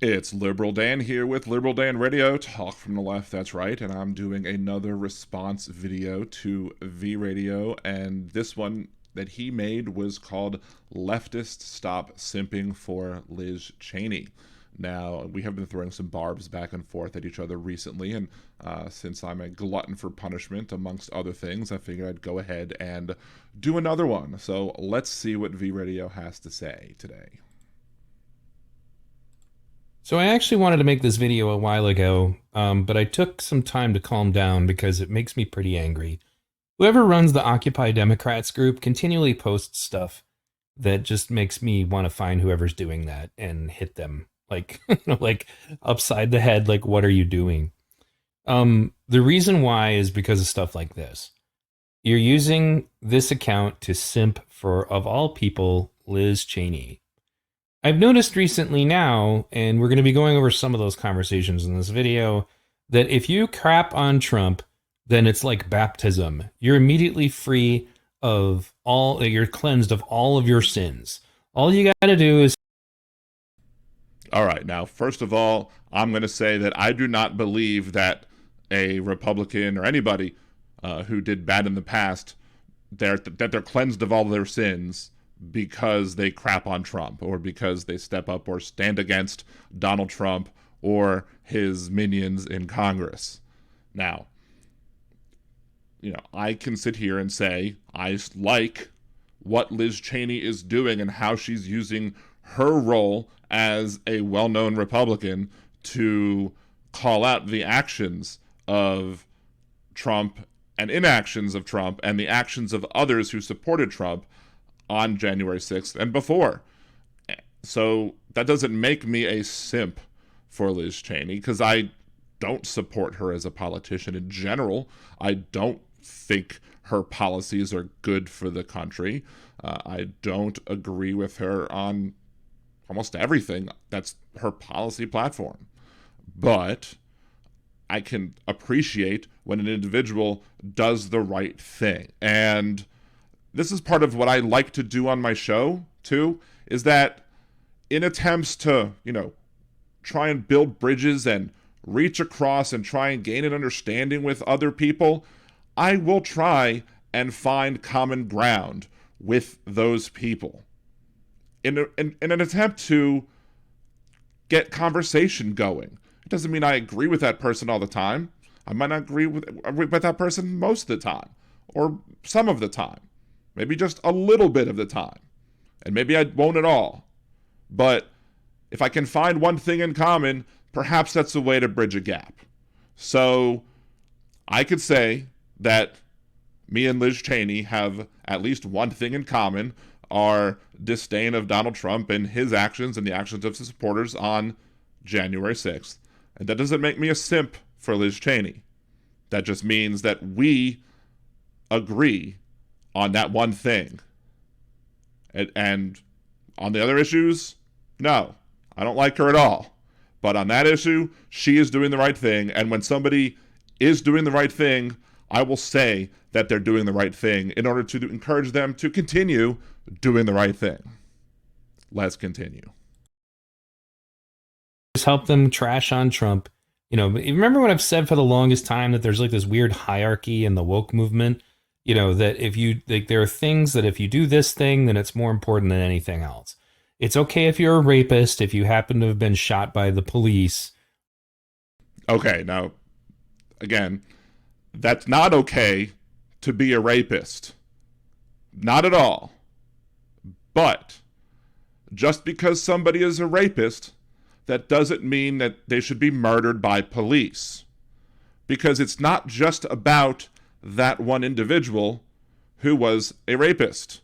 It's Liberal Dan here with Liberal Dan Radio, talk from the left, that's right, and I'm doing another response video to V Radio, and this one that he made was called "Leftists Stop Simping for Liz Cheney." Now, we have been throwing some barbs back and forth at each other recently, and since I'm a glutton for punishment, amongst other things, I figured I'd go ahead and do another one. So let's see what V Radio has to say today. So I actually wanted to make this video a while ago, but I took some time to calm down because it makes me pretty angry. Whoever runs the Occupy Democrats group continually posts stuff that just makes me want to find whoever's doing that and hit them like, like upside the head. Like, what are you doing? The reason why is because of stuff like this. You're using this account to simp for, of all people, Liz Cheney. I've noticed recently now, and we're going to be going over some of those conversations in this video, that if you crap on Trump, then it's like baptism. You're immediately free of all, you're cleansed of all of your sins. All you got to do is... All right, now, first of all, I'm going to say that I do not believe that a Republican or anybody who did bad in the past, that they're cleansed of all their sins because they crap on Trump or because they step up or stand against Donald Trump or his minions in Congress. Now, I can sit here and say I like what Liz Cheney is doing and how she's using her role as a well-known Republican to call out the actions of Trump and inactions of Trump and the actions of others who supported Trump on January 6th and before. So that doesn't make me a simp for Liz Cheney because I don't support her as a politician in general. I don't think her policies are good for the country. I don't agree with her on almost everything that's her policy platform. But I can appreciate when an individual does the right thing. And this is part of what I like to do on my show, too, is that in attempts to, try and build bridges and reach across and try and gain an understanding with other people, I will try and find common ground with those people in an attempt to get conversation going. It doesn't mean I agree with that person all the time. I might not agree with that person most of the time or some of the time. Maybe just a little bit of the time. And maybe I won't at all. But if I can find one thing in common, perhaps that's a way to bridge a gap. So I could say that me and Liz Cheney have at least one thing in common, our disdain of Donald Trump and his actions and the actions of his supporters on January 6th. And that doesn't make me a simp for Liz Cheney. That just means that we agree on that one thing. And on the other issues, no, I don't like her at all. But on that issue, she is doing the right thing. And when somebody is doing the right thing, I will say that they're doing the right thing in order to encourage them to continue doing the right thing. Let's continue. Just help them trash on Trump. Remember what I've said for the longest time, that there's like this weird hierarchy in the woke movement? That if you, like, there are things that if you do this thing, then it's more important than anything else. It's okay if you're a rapist, if you happen to have been shot by the police. Okay, now, again, that's not okay to be a rapist. Not at all. But just because somebody is a rapist, that doesn't mean that they should be murdered by police. Because it's not just about that one individual who was a rapist.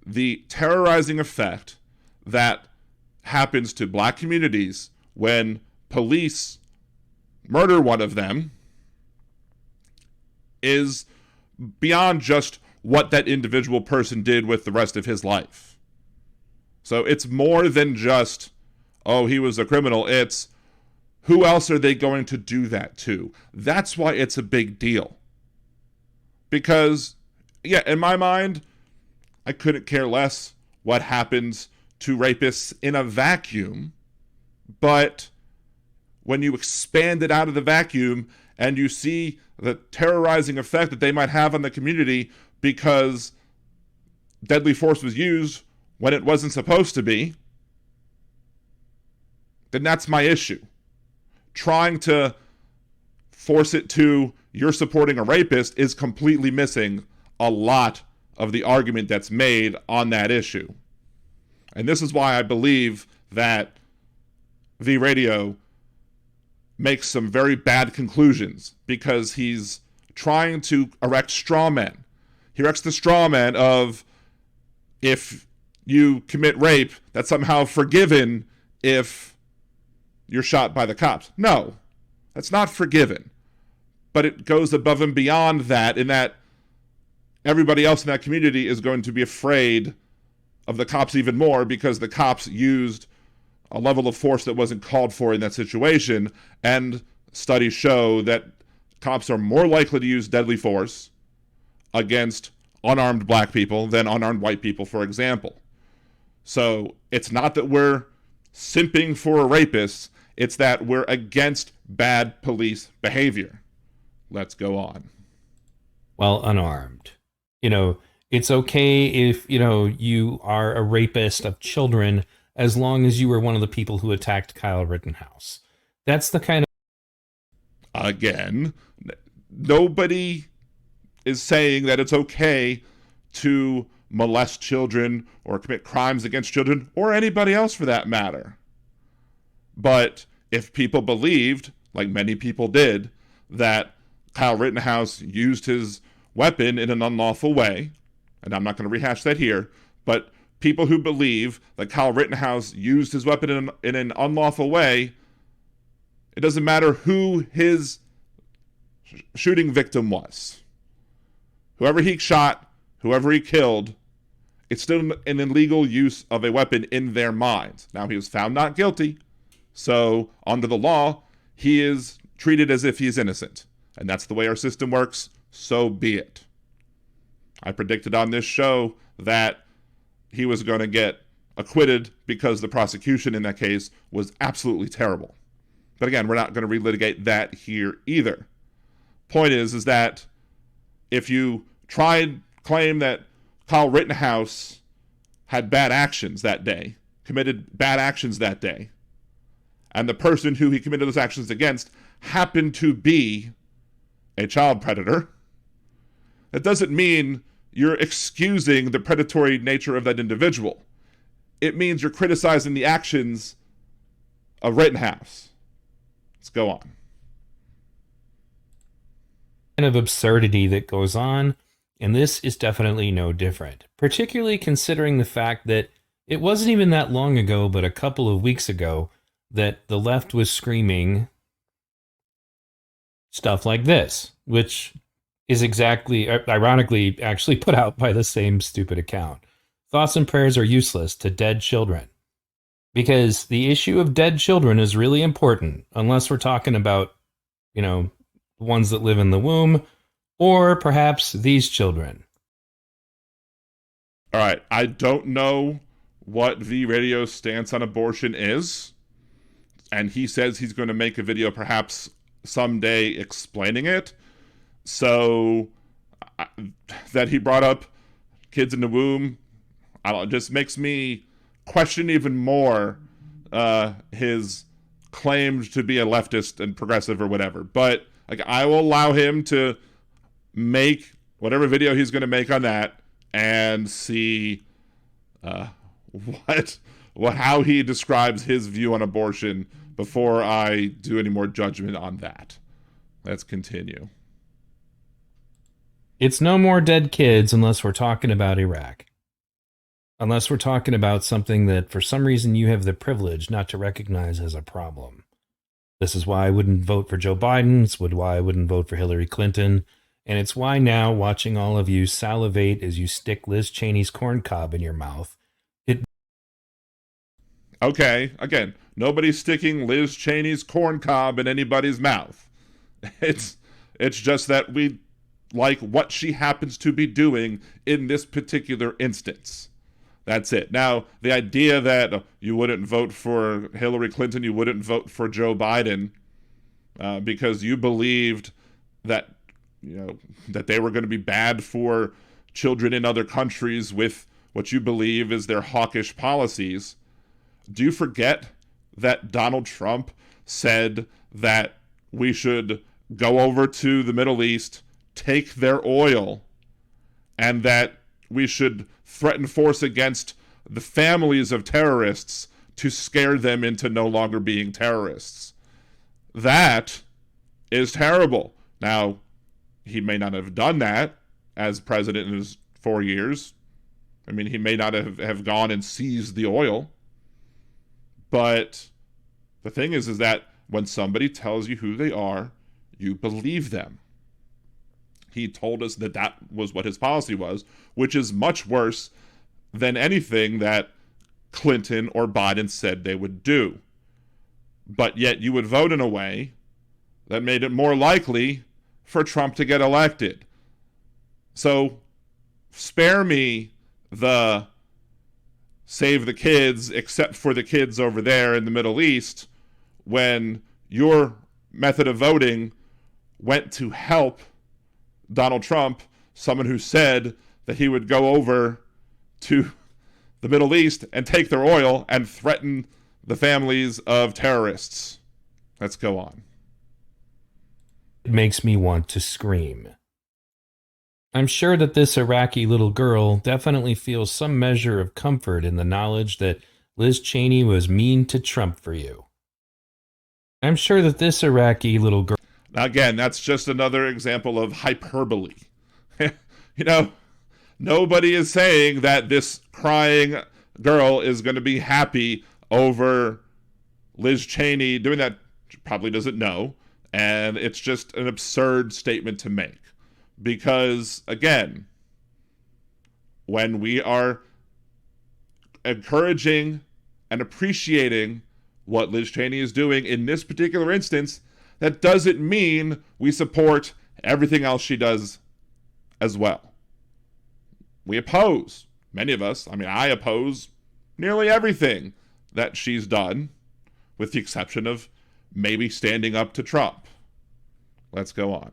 The terrorizing effect that happens to black communities when police murder one of them is beyond just what that individual person did with the rest of his life. So it's more than just, oh, he was a criminal. It's who else are they going to do that to? That's why it's a big deal. Because, yeah, in my mind, I couldn't care less what happens to rapists in a vacuum. But when you expand it out of the vacuum and you see the terrorizing effect that they might have on the community because deadly force was used when it wasn't supposed to be, then that's my issue. Trying to force it to you're supporting a rapist is completely missing a lot of the argument that's made on that issue. And this is why I believe that V Radio makes some very bad conclusions, because he's trying to erect straw men. He erects the straw man of, if you commit rape, that's somehow forgiven if you're shot by the cops. No, that's not forgiven. But it goes above and beyond that, in that everybody else in that community is going to be afraid of the cops even more because the cops used a level of force that wasn't called for in that situation. And studies show that cops are more likely to use deadly force against unarmed black people than unarmed white people, for example. So it's not that we're simping for rapists, it's that we're against bad police behavior. Let's go on. Well, unarmed. It's okay if, you are a rapist of children, as long as you were one of the people who attacked Kyle Rittenhouse. That's the kind of... Again, nobody is saying that it's okay to molest children or commit crimes against children, or anybody else for that matter. But if people believed, like many people did, that Kyle Rittenhouse used his weapon in an unlawful way, and I'm not going to rehash that here, but people who believe that Kyle Rittenhouse used his weapon in an unlawful way, it doesn't matter who his shooting victim was. Whoever he shot, whoever he killed, it's still an illegal use of a weapon in their minds. Now, he was found not guilty, so under the law, he is treated as if he's innocent. And that's the way our system works, so be it. I predicted on this show that he was going to get acquitted because the prosecution in that case was absolutely terrible. But again, we're not going to relitigate that here either. Point is that if you try and claim that Kyle Rittenhouse had bad actions that day, committed bad actions that day, and the person who he committed those actions against happened to be a child predator, that doesn't mean you're excusing the predatory nature of that individual. It means you're criticizing the actions of Rittenhouse. Let's go on. Kind of absurdity that goes on, and this is definitely no different, particularly considering the fact that it wasn't even that long ago, but a couple of weeks ago, that the left was screaming stuff like this, which is exactly, ironically, actually put out by the same stupid account. Thoughts and prayers are useless to dead children. Because the issue of dead children is really important, unless we're talking about, ones that live in the womb, or perhaps these children. All right, I don't know what V Radio's stance on abortion is, and he says he's going to make a video perhaps someday explaining it. So that he brought up kids in the womb, it just makes me question even more his claims to be a leftist and progressive or whatever. But I will allow him to make whatever video he's going to make on that and see how he describes his view on abortion before I do any more judgment on that. Let's continue. It's no more dead kids unless we're talking about Iraq. Unless we're talking about something that for some reason you have the privilege not to recognize as a problem. This is why I wouldn't vote for Joe Biden. It's why I wouldn't vote for Hillary Clinton. And it's why now, watching all of you salivate as you stick Liz Cheney's corn cob in your mouth. Okay, again, nobody's sticking Liz Cheney's corn cob in anybody's mouth. It's just that we like what she happens to be doing in this particular instance. That's it. Now, the idea that you wouldn't vote for Hillary Clinton, you wouldn't vote for Joe Biden because you believed that that they were going to be bad for children in other countries with what you believe is their hawkish policies. Do you forget that Donald Trump said that we should go over to the Middle East, take their oil, and that we should threaten force against the families of terrorists to scare them into no longer being terrorists? That is terrible. Now, he may not have done that as president in his 4 years. I mean, he may not have gone and seized the oil. But the thing is that when somebody tells you who they are, you believe them. He told us that that was what his policy was, which is much worse than anything that Clinton or Biden said they would do. But yet you would vote in a way that made it more likely for Trump to get elected. So spare me the save the kids except for the kids over there in the Middle East when your method of voting went to help Donald Trump, someone who said that he would go over to the Middle East and take their oil and threaten the families of terrorists. Let's go on. It makes me want to scream. I'm sure that this Iraqi little girl definitely feels some measure of comfort in the knowledge that Liz Cheney was mean to Trump for you. I'm sure that this Iraqi little girl... Now again, that's just another example of hyperbole. Nobody is saying that this crying girl is going to be happy over Liz Cheney doing that. She probably doesn't know. And it's just an absurd statement to make. Because, again, when we are encouraging and appreciating what Liz Cheney is doing in this particular instance, that doesn't mean we support everything else she does as well. We oppose, many of us, I oppose nearly everything that she's done, with the exception of maybe standing up to Trump. Let's go on.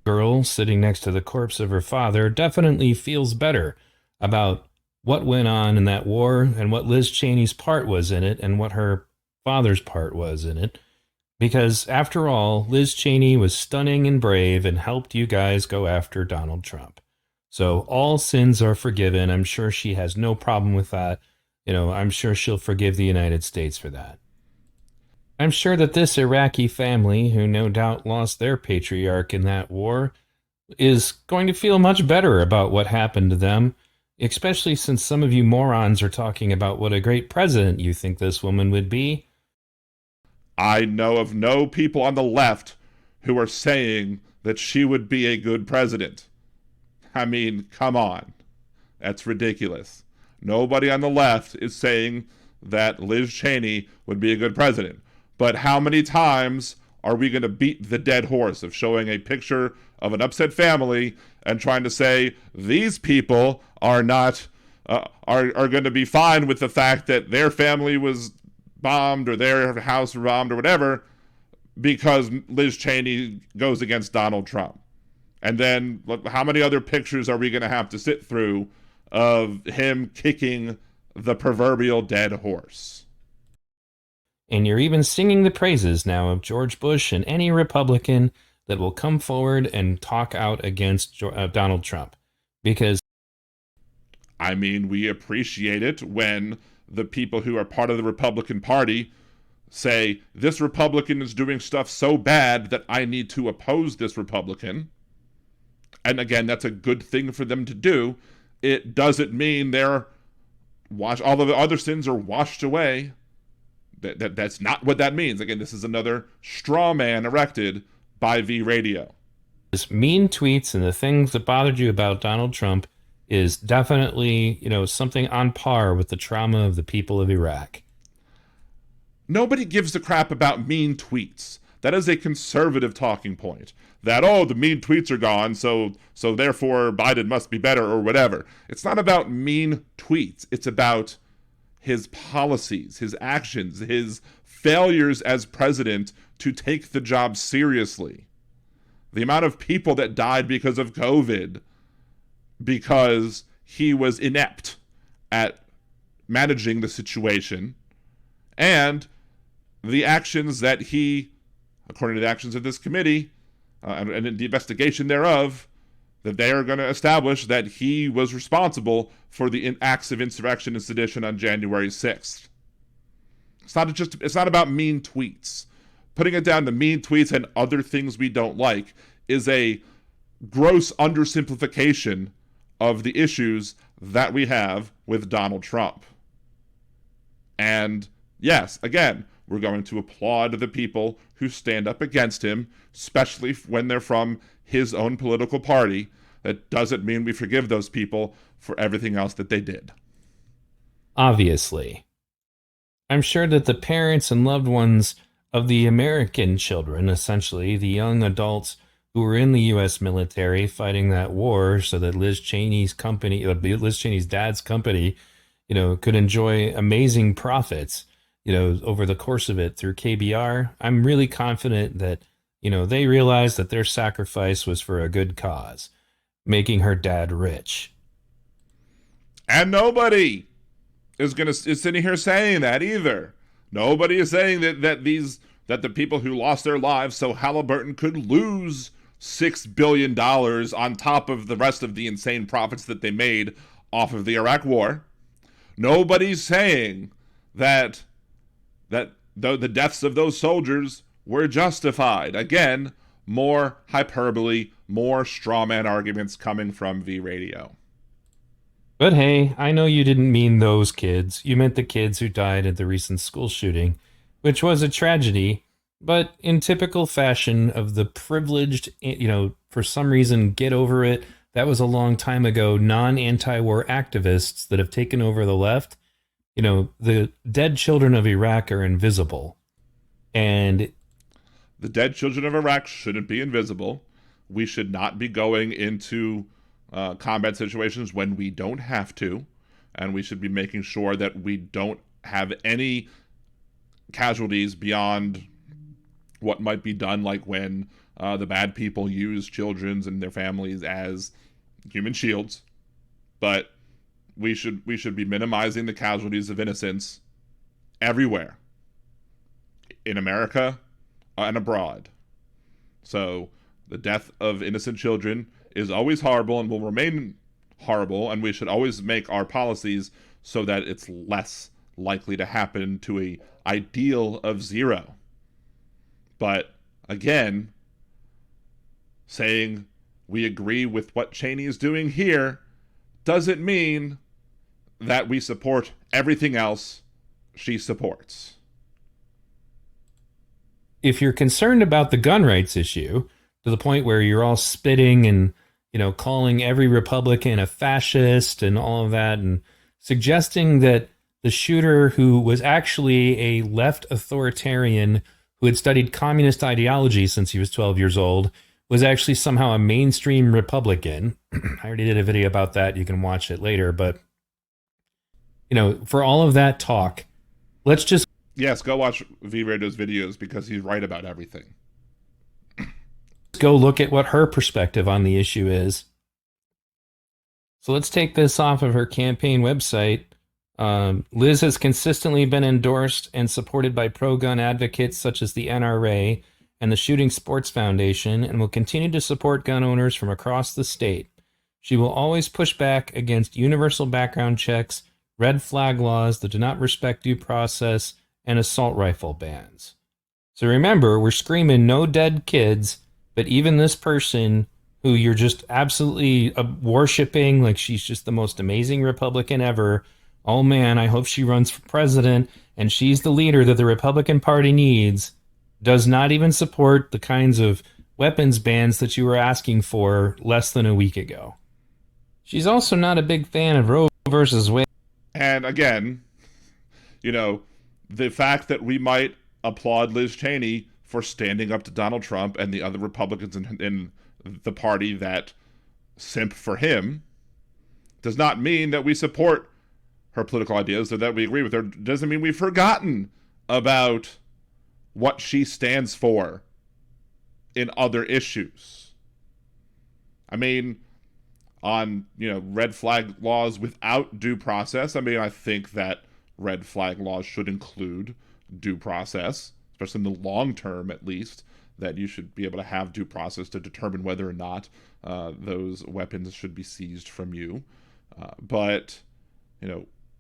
Girl sitting next to the corpse of her father definitely feels better about what went on in that war and what Liz Cheney's part was in it and what her father's part was in it. Because, after all, Liz Cheney was stunning and brave and helped you guys go after Donald Trump. So all sins are forgiven. I'm sure she has no problem with that. I'm sure she'll forgive the United States for that. I'm sure that this Iraqi family, who no doubt lost their patriarch in that war, is going to feel much better about what happened to them, especially since some of you morons are talking about what a great president you think this woman would be. I know of no people on the left who are saying that she would be a good president. Come on. That's ridiculous. Nobody on the left is saying that Liz Cheney would be a good president. But how many times are we going to beat the dead horse of showing a picture of an upset family and trying to say these people are not are going to be fine with the fact that their family was bombed or their house bombed or whatever because Liz Cheney goes against Donald Trump? And then how many other pictures are we going to have to sit through of him kicking the proverbial dead horse? And you're even singing the praises now of George Bush and any Republican that will come forward and talk out against Donald Trump. Because, we appreciate it when the people who are part of the Republican Party say, this Republican is doing stuff so bad that I need to oppose this Republican. And again, that's a good thing for them to do. It doesn't mean all of the other sins are washed away. That's not what that means. Again, this is another straw man erected by V Radio. This mean tweets and the things that bothered you about Donald Trump is definitely, something on par with the trauma of the people of Iraq. Nobody gives a crap about mean tweets. That is a conservative talking point. That, oh, the mean tweets are gone, so therefore Biden must be better or whatever. It's not about mean tweets. It's about his policies, his actions, his failures as president to take the job seriously. The amount of people that died because of COVID because he was inept at managing the situation, and the actions that he, according to the actions of this committee, and the investigation thereof, that they are going to establish that he was responsible for the acts of insurrection and sedition on January 6th. It's not about mean tweets. Putting it down to mean tweets and other things we don't like is a gross undersimplification of the issues that we have with Donald Trump. And yes, again, we're going to applaud the people who stand up against him, especially when they're from his own political party. That doesn't mean we forgive those people for everything else that they did. Obviously. I'm sure that the parents and loved ones of the American children, essentially, the young adults who were in the U.S. military fighting that war so that Liz Cheney's dad's company, could enjoy amazing profits, over the course of it through KBR. I'm really confident that, they realized that their sacrifice was for a good cause, making her dad rich. And nobody is sitting here saying that either. Nobody is saying that the people who lost their lives so Halliburton could lose $6 billion on top of the rest of the insane profits that they made off of the Iraq War. Nobody's saying that the deaths of those soldiers were justified. Again, more hyperbole, more straw man arguments coming from V Radio. But hey, I know you didn't mean those kids. You meant the kids who died at the recent school shooting, which was a tragedy, but in typical fashion of the privileged, for some reason, get over it. That was a long time ago, non-anti-war activists that have taken over the left. The dead children of Iraq are invisible. And the dead children of Iraq shouldn't be invisible. We should not be going into combat situations when we don't have to. And we should be making sure that we don't have any casualties beyond what might be done, like when the bad people use children and their families as human shields. But we should be minimizing the casualties of innocence everywhere, in America and abroad. So the death of innocent children is always horrible and will remain horrible, and we should always make our policies so that it's less likely to happen to a ideal of zero. But again, saying we agree with what Cheney is doing here doesn't mean that we support everything else she supports. If you're concerned about the gun rights issue, to the point where you're all spitting and, calling every Republican a fascist and all of that, and suggesting that the shooter, who was actually a left authoritarian who had studied communist ideology since he was 12 years old, was actually somehow a mainstream Republican. I already did a video about that. You can watch it later. But, for all of that talk, let's just... Yes, go watch V Radio's videos because he's right about everything. Go look at what her perspective on the issue is. So let's take this off of her campaign website. Liz has consistently been endorsed and supported by pro-gun advocates such as the NRA and the Shooting Sports Foundation, and will continue to support gun owners from across the state. She will always push back against universal background checks, red flag laws that do not respect due process, and assault rifle bans. So remember, we're screaming no dead kids, but even this person who you're just absolutely worshiping, like she's just the most amazing Republican ever. Oh man, I hope she runs for president and she's the leader that the Republican Party needs, does not even support the kinds of weapons bans that you were asking for less than a week ago. She's also not a big fan of Roe versus Wade. And again, the fact that we might applaud Liz Cheney for standing up to Donald Trump and the other Republicans in the party that simp for him does not mean that we support her political ideas or that we agree with her. It doesn't mean we've forgotten about what she stands for in other issues. I mean, on, red flag laws without due process, I think that red flag laws should include due process, especially in the long term at least, that you should be able to have due process to determine whether or not those weapons should be seized from you. But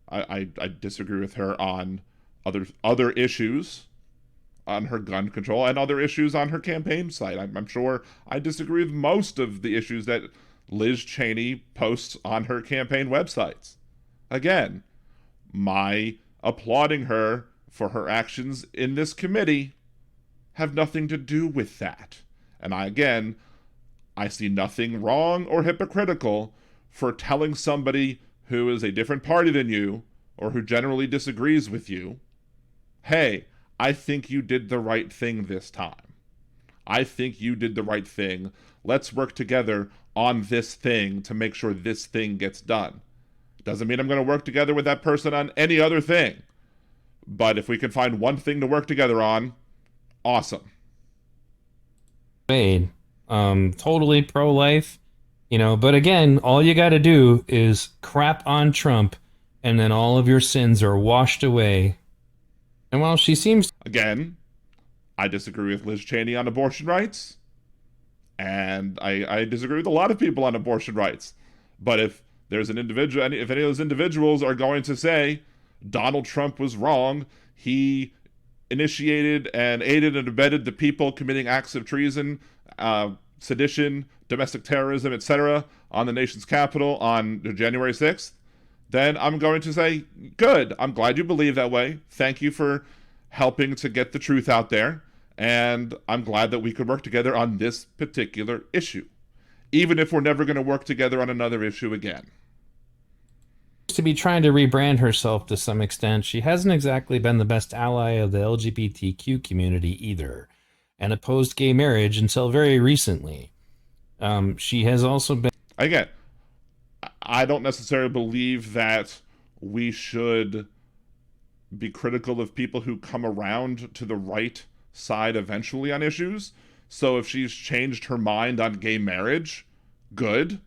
I disagree with her on other issues on her gun control and other issues on her campaign site. I'm sure I disagree with most of the issues that Liz Cheney posts on her campaign websites. Again, my applauding her for her actions in this committee have nothing to do with that. And I see nothing wrong or hypocritical for telling somebody who is a different party than you or who generally disagrees with you, hey, I think you did the right thing this time. I think you did the right thing. Let's work together on this thing to make sure this thing gets done. Doesn't mean I'm going to work together with that person on any other thing. But if we can find one thing to work together on, awesome. Totally pro-life, but again, all you got to do is crap on Trump and then all of your sins are washed away. And while she seems... Again, I disagree with Liz Cheney on abortion rights. And I disagree with a lot of people on abortion rights. But if there's an individual, if any of those individuals are going to say Donald Trump was wrong, he initiated and aided and abetted the people committing acts of treason, sedition, domestic terrorism, etc. on the nation's capital on January 6th, then I'm going to say, good, I'm glad you believe that way. Thank you for helping to get the truth out there. And I'm glad that we could work together on this particular issue, even if we're never going to work together on another issue again. To be trying to rebrand herself to some extent, she hasn't exactly been the best ally of the LGBTQ community either, and opposed gay marriage until very recently. She has also been... Again, I don't necessarily believe that we should be critical of people who come around to the right side eventually on issues. So if she's changed her mind on gay marriage, good.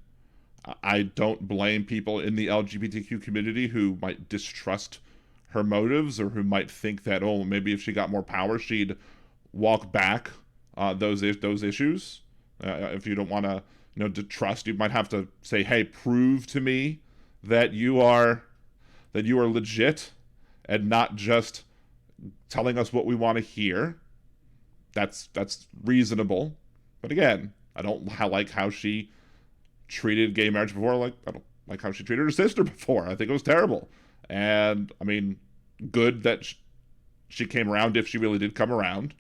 I don't blame people in the LGBTQ community who might distrust her motives or who might think that, oh, maybe if she got more power, she'd walk back those issues. If you don't want to trust, you might have to say, hey, prove to me that you are legit and not just telling us what we want to hear. That's reasonable. But again, I don't like how she treated gay marriage before. I don't like how she treated her sister before. I think it was terrible. And good that she came around, if she really did come around.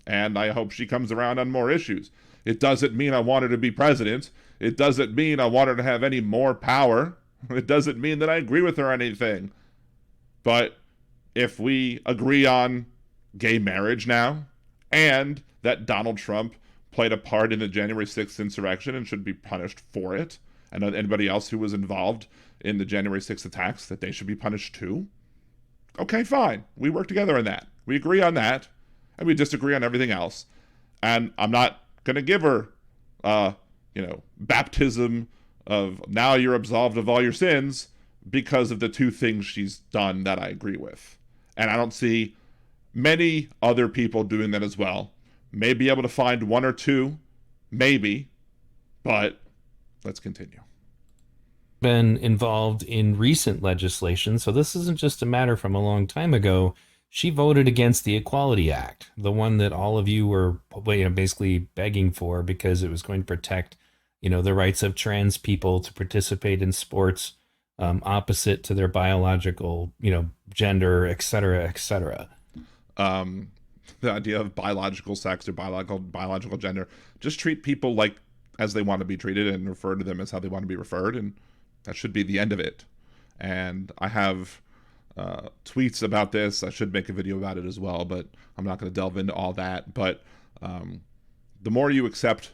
And I hope she comes around on more issues. It doesn't mean I want her to be president. It doesn't mean I want her to have any more power. It doesn't mean that I agree with her on anything. But if we agree on gay marriage now, and that Donald Trump played a part in the January 6th insurrection and should be punished for it, and anybody else who was involved in the January 6th attacks, that they should be punished too, okay, fine. We work together on that. We agree on that, and we disagree on everything else. And I'm not going to give her, baptism of now you're absolved of all your sins because of the two things she's done that I agree with. And I don't see many other people doing that as well. May be able to find one or two, maybe, but let's continue. Been involved in recent legislation, so this isn't just a matter from a long time ago. She voted against the Equality Act, the one that all of you were basically begging for because it was going to protect, the rights of trans people to participate in sports opposite to their biological, gender, et cetera, et cetera. The idea of biological sex or biological gender, just treat people like as they want to be treated and refer to them as how they want to be referred, and that should be the end of it. And I have tweets about this. I should make a video about it as well, but I'm not going to delve into all that. But the more you accept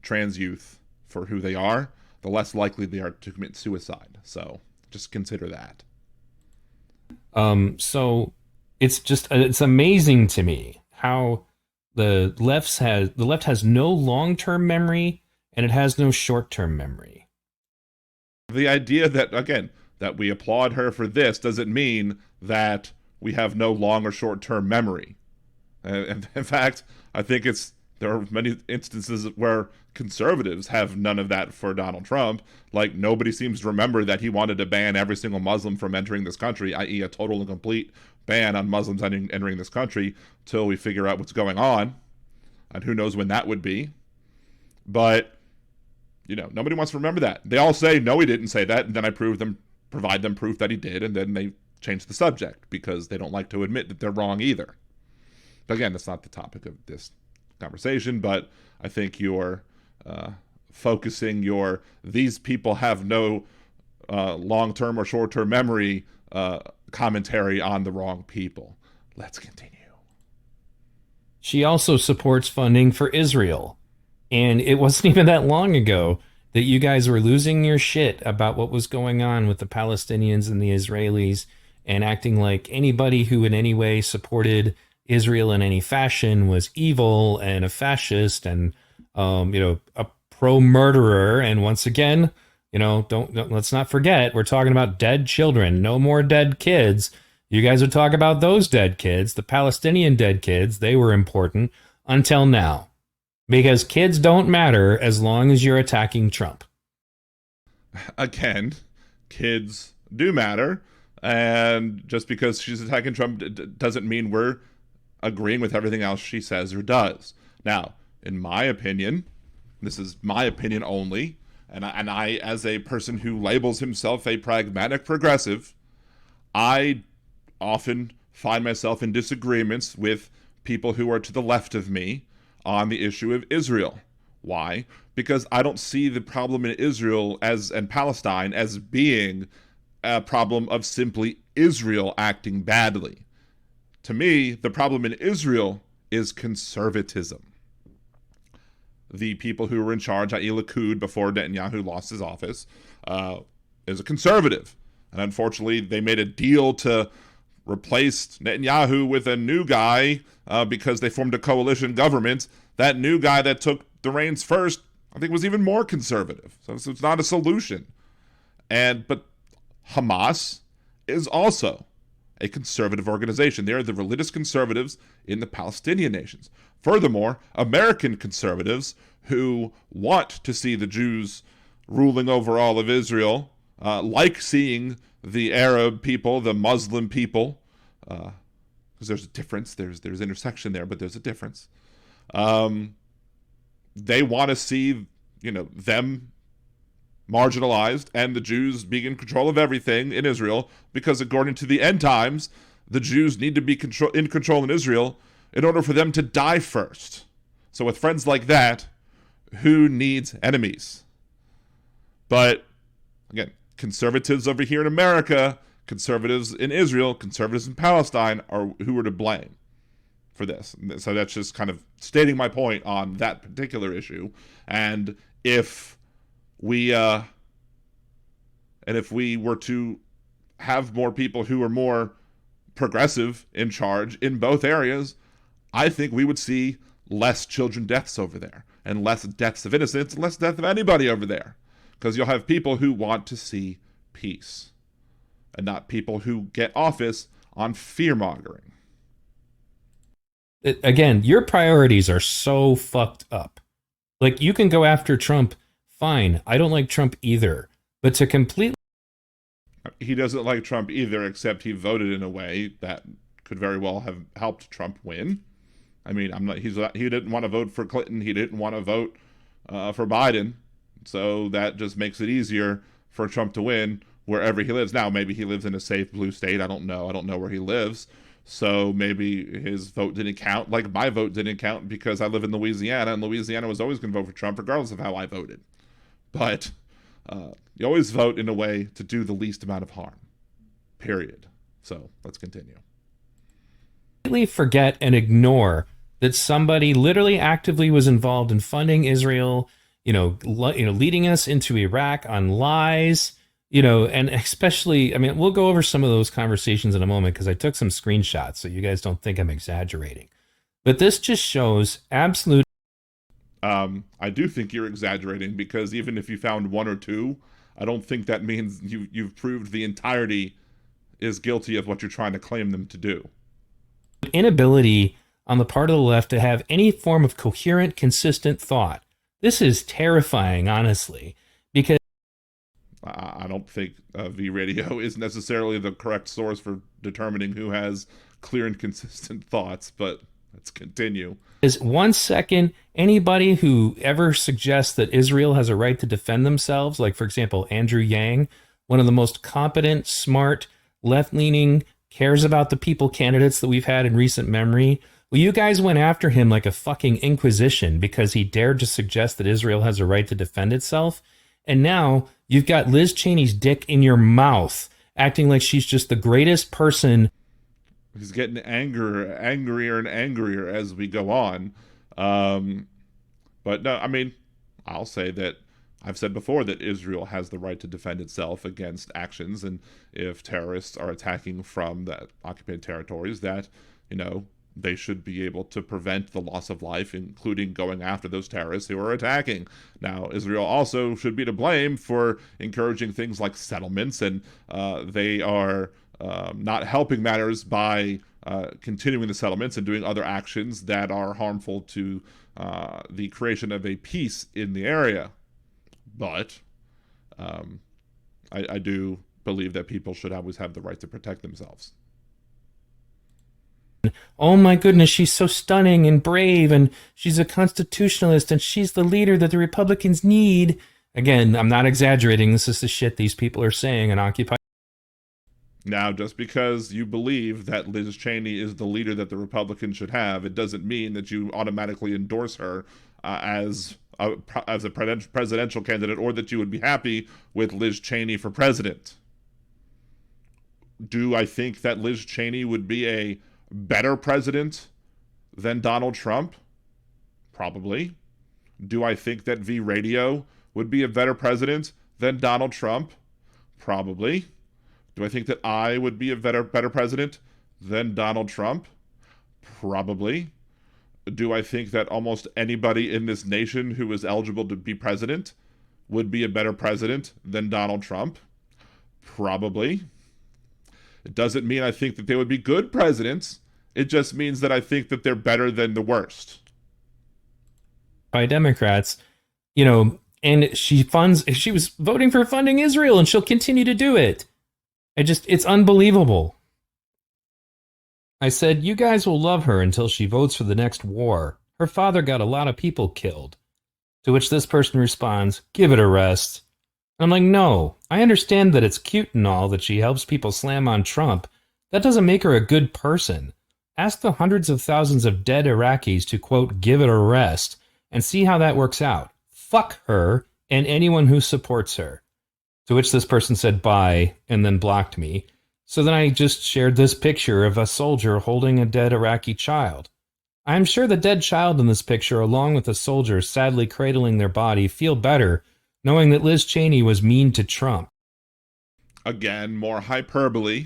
trans youth for who they are, the less likely they are to commit suicide. So just consider that. So it's amazing to me how the left has no long-term memory and it has no short-term memory. The idea that, again, that we applaud her for this doesn't mean that we have no long or short-term memory. And in fact, I think there are many instances where conservatives have none of that for Donald Trump. Like, nobody seems to remember that he wanted to ban every single Muslim from entering this country, i.e. a total and complete ban on Muslims entering this country till we figure out what's going on. And who knows when that would be. But, nobody wants to remember that. They all say, no, he didn't say that. And then I provide them proof that he did. And then they change the subject because they don't like to admit that they're wrong either. But again, that's not the topic of this conversation, but I think you're focusing these people have no long-term or short-term memory commentary on the wrong people. Let's continue. She also supports funding for Israel. And it wasn't even that long ago that you guys were losing your shit about what was going on with the Palestinians and the Israelis and acting like anybody who in any way supported Israel in any fashion was evil and a fascist and, a pro-murderer. And once again, let's not forget, we're talking about dead children, no more dead kids. You guys would talk about those dead kids, the Palestinian dead kids. They were important until now. Because kids don't matter as long as you're attacking Trump. Again, kids do matter. And just because she's attacking Trump doesn't mean we're agreeing with everything else she says or does. Now, in my opinion, this is my opinion only, and I, as a person who labels himself a pragmatic progressive, I often find myself in disagreements with people who are to the left of me on the issue of Israel. Why? Because I don't see the problem in Israel and Palestine as being a problem of simply Israel acting badly. To me, the problem in Israel is conservatism. The people who were in charge, i.e. Likud, before Netanyahu lost his office, is a conservative. And unfortunately, they made a deal to replace Netanyahu with a new guy because they formed a coalition government. That new guy that took the reins first, I think, was even more conservative. So it's not a solution. But Hamas is also a conservative organization. They are the religious conservatives in the Palestinian nations. Furthermore, American conservatives who want to see the Jews ruling over all of Israel, like seeing the Arab people, the Muslim people, because there's a difference. There's intersection there, but there's a difference. They want to see, them marginalized and the Jews being in control of everything in Israel, because according to the end times, the Jews need to be in control in Israel in order for them to die first. So with friends like that, who needs enemies? But again, conservatives over here in America, conservatives in Israel, conservatives in Palestine are who are to blame for this. So that's just kind of stating my point on that particular issue. And if we were to have more people who are more progressive in charge in both areas, I think we would see less children deaths over there and less deaths of innocents and less death of anybody over there, because you'll have people who want to see peace and not people who get office on fear-mongering. Again, your priorities are so fucked up. Like, you can go after Trump, fine. I don't like Trump either. But to completely... He doesn't like Trump either, except he voted in a way that could very well have helped Trump win. I mean, he didn't want to vote for Clinton. He didn't want to vote for Biden. So that just makes it easier for Trump to win wherever he lives. Now, maybe he lives in a safe blue state. I don't know. I don't know where he lives. So maybe his vote didn't count. Like, my vote didn't count because I live in Louisiana, and Louisiana was always going to vote for Trump regardless of how I voted. But you always vote in a way to do the least amount of harm. Period. So let's continue. Completely forget and ignore that somebody literally actively was involved in funding Israel, leading us into Iraq on lies, and especially, I mean, we'll go over some of those conversations in a moment because I took some screenshots so you guys don't think I'm exaggerating. But this just shows absolute. I do think you're exaggerating, because even if you found one or two, I don't think that means you've proved the entirety is guilty of what you're trying to claim them to do. Inability on the part of the left to have any form of coherent, consistent thought. This is terrifying, honestly, because I don't think V Radio is necessarily the correct source for determining who has clear and consistent thoughts, but let's continue. Is 1 second anybody who ever suggests that Israel has a right to defend themselves, like, for example, Andrew Yang, one of the most competent, smart, left-leaning, cares about the people candidates that we've had in recent memory. Well, you guys went after him like a fucking inquisition because he dared to suggest that Israel has a right to defend itself. And now you've got Liz Cheney's dick in your mouth, acting like she's just the greatest person. He's getting angrier and angrier as we go on. But no, I mean, I'll say that I've said before that Israel has the right to defend itself against actions, and if terrorists are attacking from the occupied territories, that, they should be able to prevent the loss of life, including going after those terrorists who are attacking. Now, Israel also should be to blame for encouraging things like settlements, and they are not helping matters by continuing the settlements and doing other actions that are harmful to the creation of a peace in the area. But I do believe that people should always have the right to protect themselves. Oh my goodness, she's so stunning and brave, and she's a constitutionalist, and she's the leader that the Republicans need. Again, I'm not exaggerating. This is the shit these people are saying on Occupy. Now, just because you believe that Liz Cheney is the leader that the Republicans should have, it doesn't mean that you automatically endorse her as a presidential candidate, or that you would be happy with Liz Cheney for president. Do I think that Liz Cheney would be a better president than Donald Trump? Probably. Do I think that V Radio would be a better president than Donald Trump? Probably. Do I think that I would be a better president than Donald Trump? Probably. Do I think that almost anybody in this nation who is eligible to be president would be a better president than Donald Trump? Probably. It doesn't mean I think that they would be good presidents. It just means that I think that they're better than the worst. By Democrats, and she was voting for funding Israel, and she'll continue to do it. It's unbelievable. I said, you guys will love her until she votes for the next war. Her father got a lot of people killed. To which this person responds, give it a rest. I'm like, no, I understand that it's cute and all that she helps people slam on Trump. That doesn't make her a good person. Ask the hundreds of thousands of dead Iraqis to, quote, give it a rest, and see how that works out. Fuck her and anyone who supports her. To which this person said bye, and then blocked me. So then I just shared this picture of a soldier holding a dead Iraqi child. I'm sure the dead child in this picture, along with the soldier sadly cradling their body, feel better knowing that Liz Cheney was mean to Trump. Again, more hyperbole,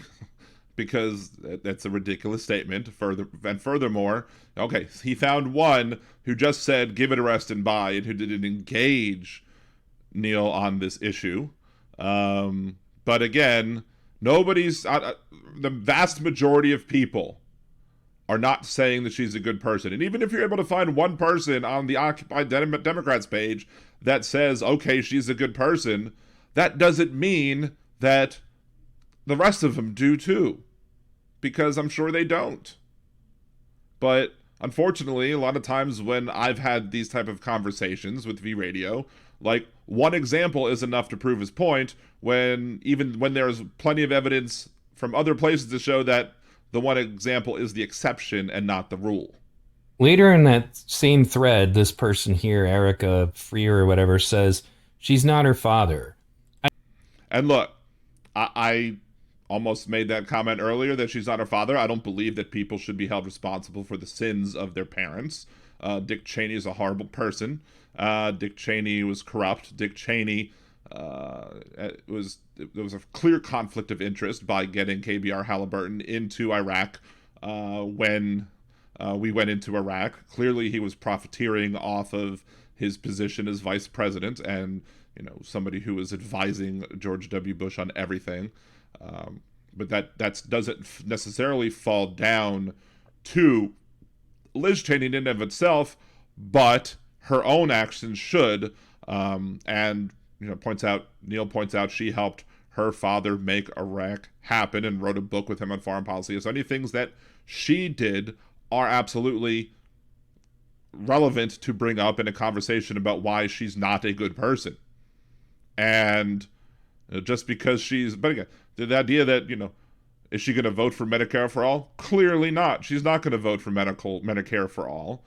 because that's a ridiculous statement. Furthermore, okay, he found one who just said give it a rest and bye, and who didn't engage Neil on this issue. But again, the vast majority of people are not saying that she's a good person. And even if you're able to find one person on the Occupy Democrats page that says, okay, she's a good person, that doesn't mean that the rest of them do too. Because I'm sure they don't. But unfortunately, a lot of times when I've had these type of conversations with V Radio, like, one example is enough to prove his point, even when there's plenty of evidence from other places to show that the one example is the exception and not the rule. Later in that same thread, this person here, Erica Freer or whatever, says she's not her father. And look, I almost made that comment earlier that she's not her father. I don't believe that people should be held responsible for the sins of their parents. Dick Cheney is a horrible person. Dick Cheney was corrupt. Dick Cheney there was a clear conflict of interest by getting KBR Halliburton into Iraq when we went into Iraq. Clearly, he was profiteering off of his position as vice president and, you know, somebody who was advising George W. Bush on everything. But that doesn't necessarily fall down to Liz Cheney in and of itself, but her own actions should. And you know, Neil points out she helped her father make Iraq happen and wrote a book with him on foreign policy. So any things that she did are absolutely relevant to bring up in a conversation about why she's not a good person. And just because but again, the idea that, you know, is she going to vote for Medicare for all? Clearly not. She's not going to vote for Medicare for all.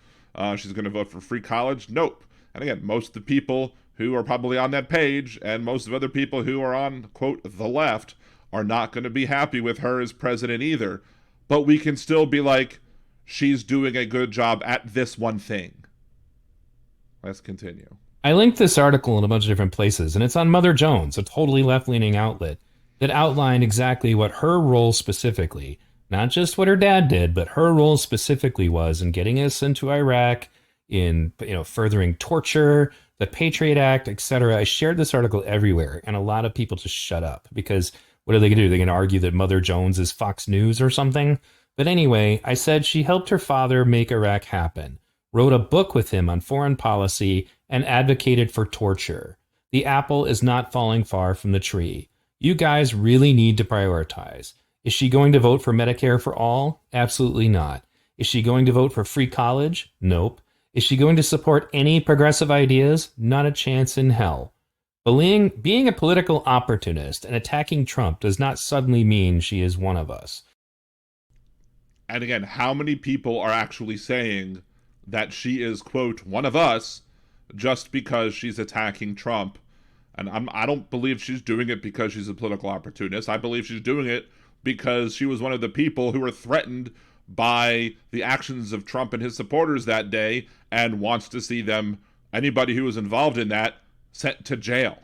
She's going to vote for free college? Nope. And again, most of the people who are probably on that page and most of other people who are on, quote, the left are not going to be happy with her as president either. But we can still be like, she's doing a good job at this one thing. Let's continue. I linked this article in a bunch of different places, and it's on Mother Jones, a totally left-leaning outlet, that outlined exactly what her role specifically, not just what her dad did, but her role specifically was in getting us into Iraq, in, you know, furthering torture, the Patriot Act, etc. I shared this article everywhere, and a lot of people just shut up because what are they going to do? They're going to argue that Mother Jones is Fox News or something? But anyway, I said she helped her father make Iraq happen, wrote a book with him on foreign policy, and advocated for torture. The apple is not falling far from the tree. You guys really need to prioritize. Is she going to vote for Medicare for all? Absolutely not. Is she going to vote for free college? Nope. Is she going to support any progressive ideas? Not a chance in hell. Being a political opportunist and attacking Trump does not suddenly mean she is one of us. And again, how many people are actually saying that she is, quote, one of us just because she's attacking Trump? And I don't believe she's doing it because she's a political opportunist. I believe she's doing it because she was one of the people who were threatened by the actions of Trump and his supporters that day and wants to see them, anybody who was involved in that, sent to jail.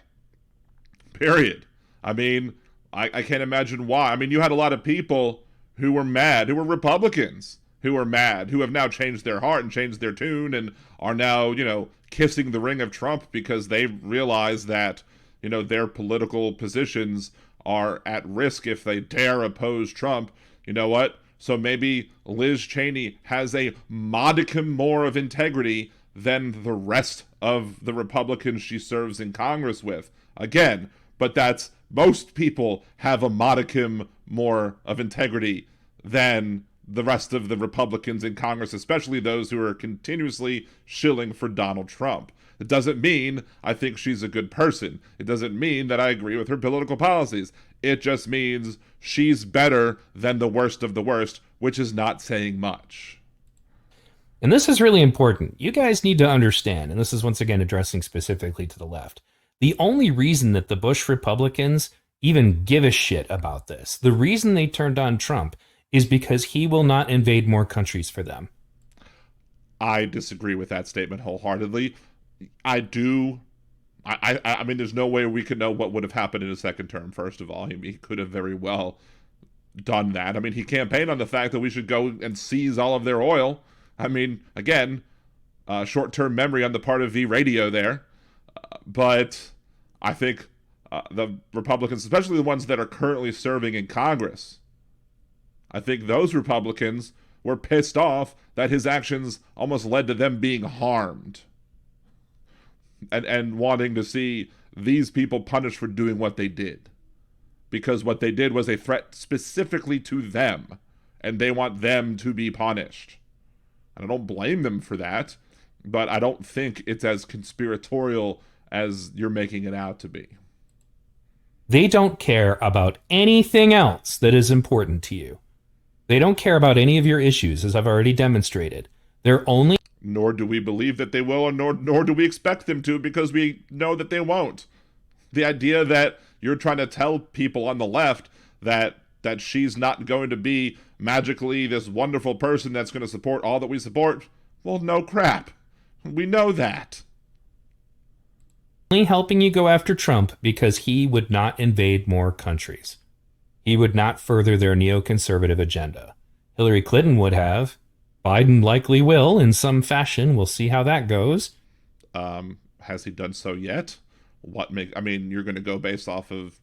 Period. I mean, I can't imagine why. I mean, you had a lot of people who were mad, who were Republicans, who were mad, who have now changed their heart and changed their tune and are now, you know, kissing the ring of Trump because they realize that, you know, their political positions are at risk if they dare oppose Trump. You know what? So maybe Liz Cheney has a modicum more of integrity than the rest of the Republicans she serves in Congress with. Again, but that's, most people have a modicum more of integrity than the rest of the Republicans in Congress, especially those who are continuously shilling for Donald Trump. It doesn't mean I think she's a good person. It doesn't mean that I agree with her political policies. It just means she's better than the worst of the worst, which is not saying much. And this is really important. You guys need to understand, and this is once again addressing specifically to the left, the only reason that the Bush Republicans even give a shit about this, the reason they turned on Trump, is because he will not invade more countries for them. I disagree with that statement wholeheartedly. I mean, there's no way we could know what would have happened in his second term, first of all. He could have very well done that. I mean, he campaigned on the fact that we should go and seize all of their oil. I mean, again, short-term memory on the part of V-Radio there. But I think the Republicans, especially the ones that are currently serving in Congress, I think those Republicans were pissed off that his actions almost led to them being harmed. And wanting to see these people punished for doing what they did. Because what they did was a threat specifically to them. And they want them to be punished. And I don't blame them for that. But I don't think it's as conspiratorial as you're making it out to be. They don't care about anything else that is important to you. They don't care about any of your issues, as I've already demonstrated. They're only... Nor do we believe that they will, nor do we expect them to, because we know that they won't. The idea that you're trying to tell people on the left that that she's not going to be magically this wonderful person that's going to support all that we support, well, no crap. We know that. Only helping you go after Trump because he would not invade more countries. He would not further their neoconservative agenda. Hillary Clinton would have. Biden likely will in some fashion. We'll see how that goes. Has he done so yet? You're going to go based off of,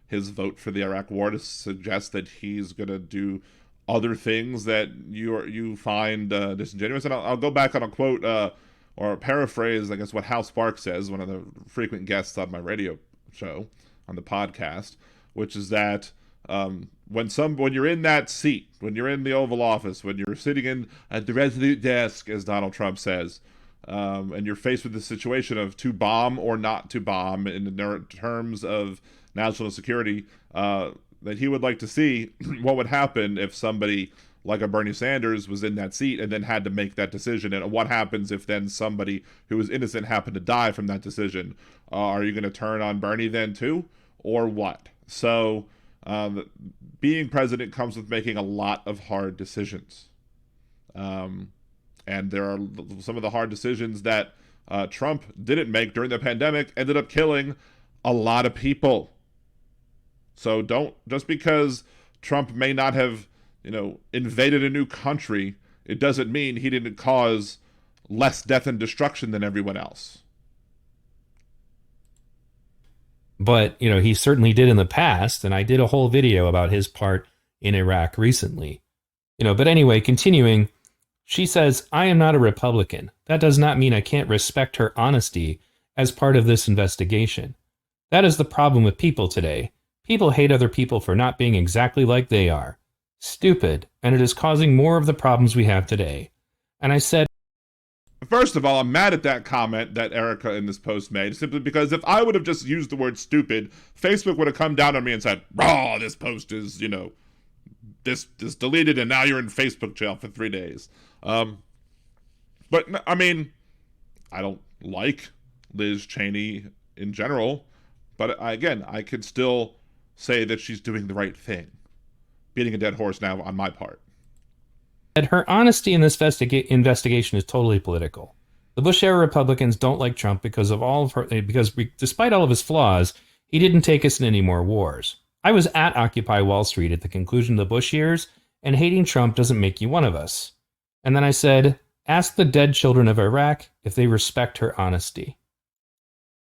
his vote for the Iraq war to suggest that he's going to do other things that you find disingenuous. And I'll go back on a quote or paraphrase, I guess, what Hal Sparks says, one of the frequent guests on my radio show on the podcast, which is that when you're in that seat, when you're in the Oval Office, when you're sitting in at the resolute desk, as Donald Trump says, and you're faced with the situation of to bomb or not to bomb in terms of national security, that he would like to see what would happen if somebody like a Bernie Sanders was in that seat and then had to make that decision, and what happens if then somebody who was innocent happened to die from that decision. Are you going to turn on Bernie then too, or what? So being president comes with making a lot of hard decisions. And there are some of the hard decisions that Trump didn't make during the pandemic, ended up killing a lot of people. So just because Trump may not have, invaded a new country, it doesn't mean he didn't cause less death and destruction than everyone else. But, he certainly did in the past, and I did a whole video about his part in Iraq recently. But anyway, continuing, she says, I am not a Republican. That does not mean I can't respect her honesty as part of this investigation. That is the problem with people today. People hate other people for not being exactly like they are. Stupid, and it is causing more of the problems we have today. And I said, first of all, I'm mad at that comment that Erica in this post made, simply because if I would have just used the word stupid, Facebook would have come down on me and said, this post is, this is deleted and now you're in Facebook jail for 3 days. But, I don't like Liz Cheney in general, but I could still say that she's doing the right thing. Beating a dead horse now on my part. Her honesty in this investigation is totally political. The Bush-era Republicans don't like Trump because despite all of his flaws, he didn't take us in any more wars. I was at Occupy Wall Street at the conclusion of the Bush years, and hating Trump doesn't make you one of us. And then I said, ask the dead children of Iraq if they respect her honesty.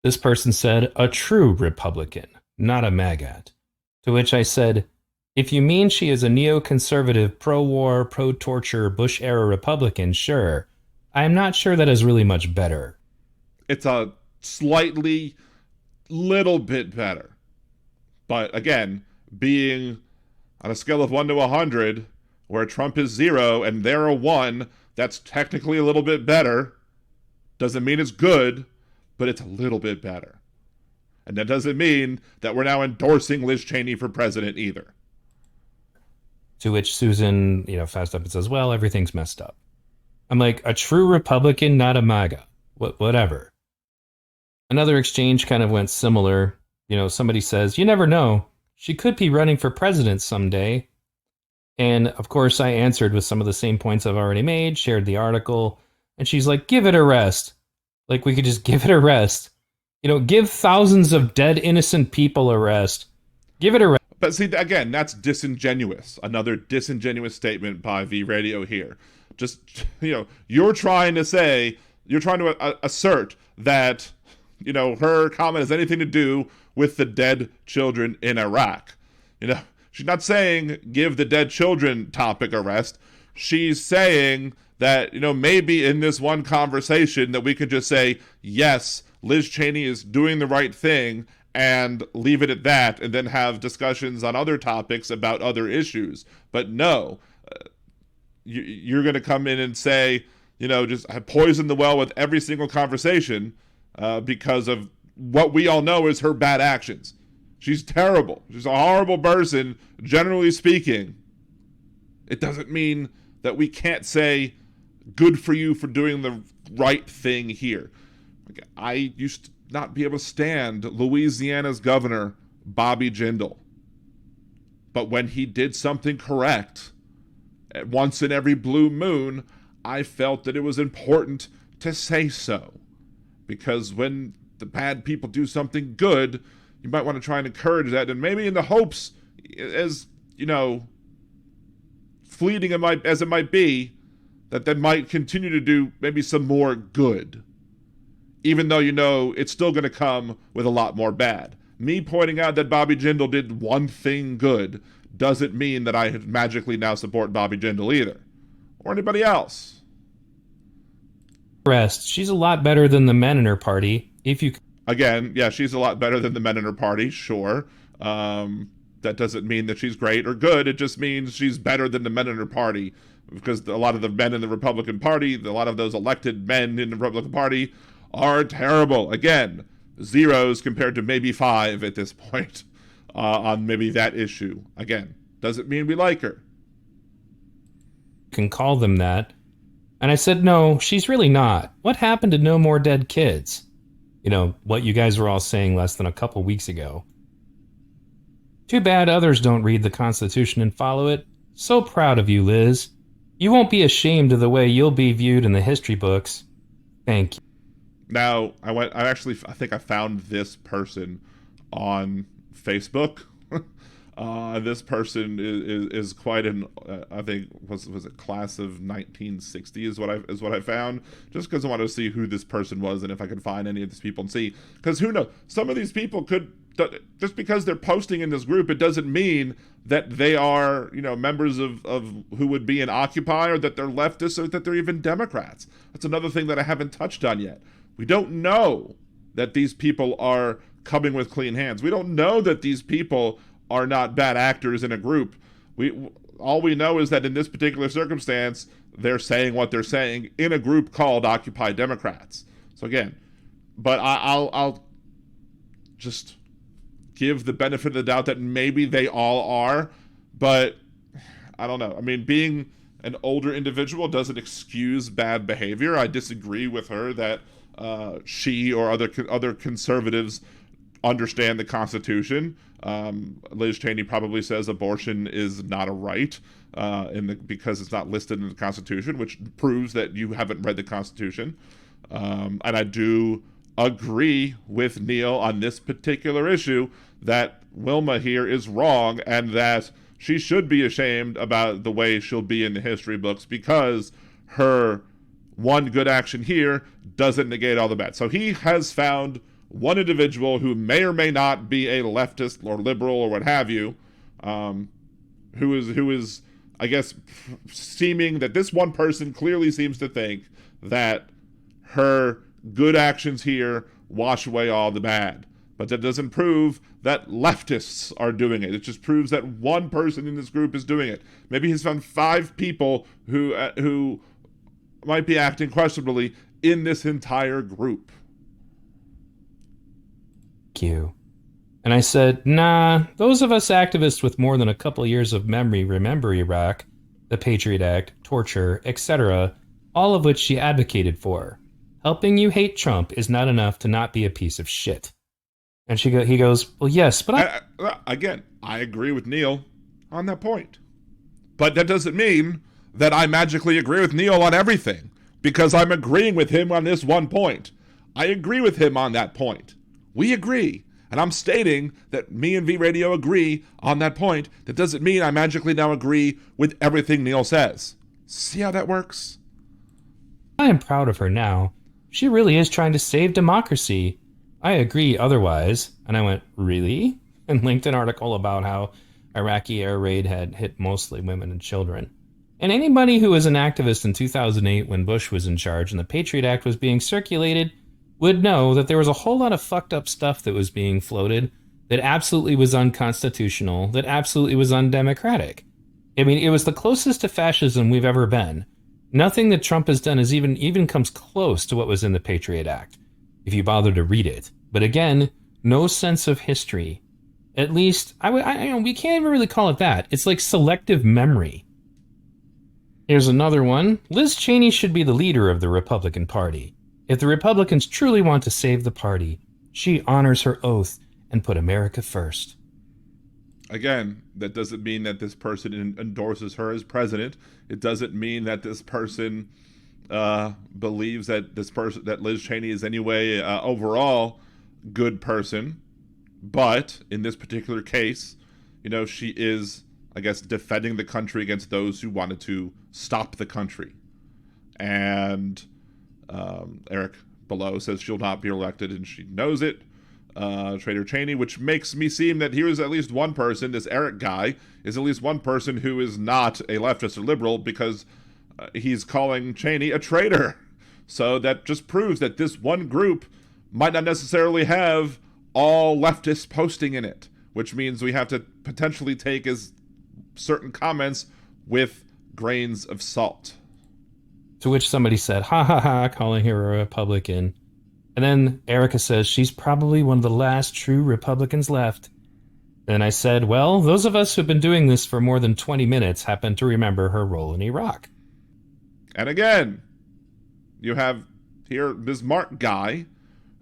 This person said, a true Republican, not a maggot. To which I said, if you mean she is a neoconservative, pro-war, pro-torture, Bush-era Republican, sure. I am not sure that is really much better. It's a little bit better. But again, being on a scale of 1 to 100, where Trump is 0 and they're a 1, that's technically a little bit better. Doesn't mean it's good, but it's a little bit better. And that doesn't mean that we're now endorsing Liz Cheney for president either. To which Susan, fast up and says, well, everything's messed up. I'm like, a true Republican, not a MAGA. Whatever. Another exchange kind of went similar. Somebody says, you never know. She could be running for president someday. And, of course, I answered with some of the same points I've already made, shared the article. And she's like, give it a rest. Like, we could just give it a rest. Give thousands of dead, innocent people a rest. Give it a rest. But see, again, that's disingenuous. Another disingenuous statement by V Radio here. Just, you're trying to assert that, her comment has anything to do with the dead children in Iraq. She's not saying give the dead children topic a rest. She's saying that, maybe in this one conversation that we could just say, yes, Liz Cheney is doing the right thing, and leave it at that, and then have discussions on other topics about other issues. But no, you're going to come in and say, just poison the well with every single conversation because of what we all know is her bad actions. She's terrible. She's a horrible person, generally speaking. It doesn't mean that we can't say, good for you for doing the right thing here. I used to not be able to stand Louisiana's governor, Bobby Jindal. But when he did something correct, once in every blue moon, I felt that it was important to say so. Because when the bad people do something good, you might want to try and encourage that, and maybe in the hopes, as, fleeting as it might be, that they might continue to do maybe some more good. Even though it's still going to come with a lot more bad. Me pointing out that Bobby Jindal did one thing good doesn't mean that I magically now support Bobby Jindal either. Or anybody else. Rest. She's a lot better than the men in her party. Again, yeah, she's a lot better than the men in her party, sure. That doesn't mean that she's great or good. It just means she's better than the men in her party. Because a lot of the men in the Republican Party, a lot of those elected men in the Republican Party are terrible. Again, zeros compared to maybe 5 at this point on maybe that issue. Again, doesn't mean we like her. Can call them that. And I said, no, she's really not. What happened to No More Dead Kids? What you guys were all saying less than a couple weeks ago. Too bad others don't read the Constitution and follow it. So proud of you, Liz. You won't be ashamed of the way you'll be viewed in the history books. Thank you. Now, I think I found this person on Facebook. This person is quite an, I think, was it class of 1960 is what I found, just because I wanted to see who this person was and if I could find any of these people and see, because who knows, some of these people could, just because they're posting in this group, it doesn't mean that they are, members of who would be in Occupy, or that they're leftists, or that they're even Democrats. That's another thing that I haven't touched on yet. We don't know that these people are coming with clean hands. We don't know that these people are not bad actors in a group. All we know is that in this particular circumstance, they're saying what they're saying in a group called Occupy Democrats. So again, but I'll just give the benefit of the doubt that maybe they all are, but I don't know. I mean, being an older individual doesn't excuse bad behavior. I disagree with her that she or other conservatives understand the Constitution. Liz Cheney probably says abortion is not a right because it's not listed in the Constitution, which proves that you haven't read the Constitution. And I do agree with Neil on this particular issue that Wilma here is wrong, and that she should be ashamed about the way she'll be in the history books, because her one good action here doesn't negate all the bad. So he has found one individual who may or may not be a leftist or liberal or what have you, who is, I guess, seeming that this one person clearly seems to think that her good actions here wash away all the bad. But that doesn't prove that leftists are doing it. It just proves that one person in this group is doing it. Maybe he's found 5 people who might be acting questionably in this entire group. You. And I said, nah, those of us activists with more than a couple years of memory remember Iraq, the Patriot Act, torture, etc., all of which she advocated for. Helping you hate Trump is not enough to not be a piece of shit. And he goes, well, yes, but again, I agree with Neil on that point. But that doesn't mean that I magically agree with Neil on everything, because I'm agreeing with him on this one point. I agree with him on that point. We agree. And I'm stating that me and V Radio agree on that point. That doesn't mean I magically now agree with everything Neil says. See how that works? I am proud of her now. She really is trying to save democracy. I agree otherwise. And I went, really? And linked an article about how Iraqi air raid had hit mostly women and children. And anybody who was an activist in 2008 when Bush was in charge and the Patriot Act was being circulated would know that there was a whole lot of fucked up stuff that was being floated that absolutely was unconstitutional, that absolutely was undemocratic. I mean, it was the closest to fascism we've ever been. Nothing that Trump has done is even comes close to what was in the Patriot Act, if you bother to read it. But again, no sense of history. At least, we can't even really call it that. It's like selective memory. Here's another one. Liz Cheney should be the leader of the Republican Party. If the Republicans truly want to save the party, she honors her oath and put America first. Again, that doesn't mean that this person endorses her as president. It doesn't mean that this person believes that Liz Cheney is anyway overall good person. But in this particular case, she is, I guess, defending the country against those who wanted to stop the country. And Eric below says she'll not be elected, and she knows it. Trader Cheney, which makes me seem that here is at least one person, this Eric guy, is at least one person who is not a leftist or liberal, because he's calling Cheney a traitor. So that just proves that this one group might not necessarily have all leftists posting in it, which means we have to potentially take his certain comments with grains of salt. To which somebody said, ha ha ha, calling her a Republican. And then Erica says she's probably one of the last true Republicans left. And I said, well, those of us who've been doing this for more than 20 minutes happen to remember her role in Iraq. And again, you have here this Mark guy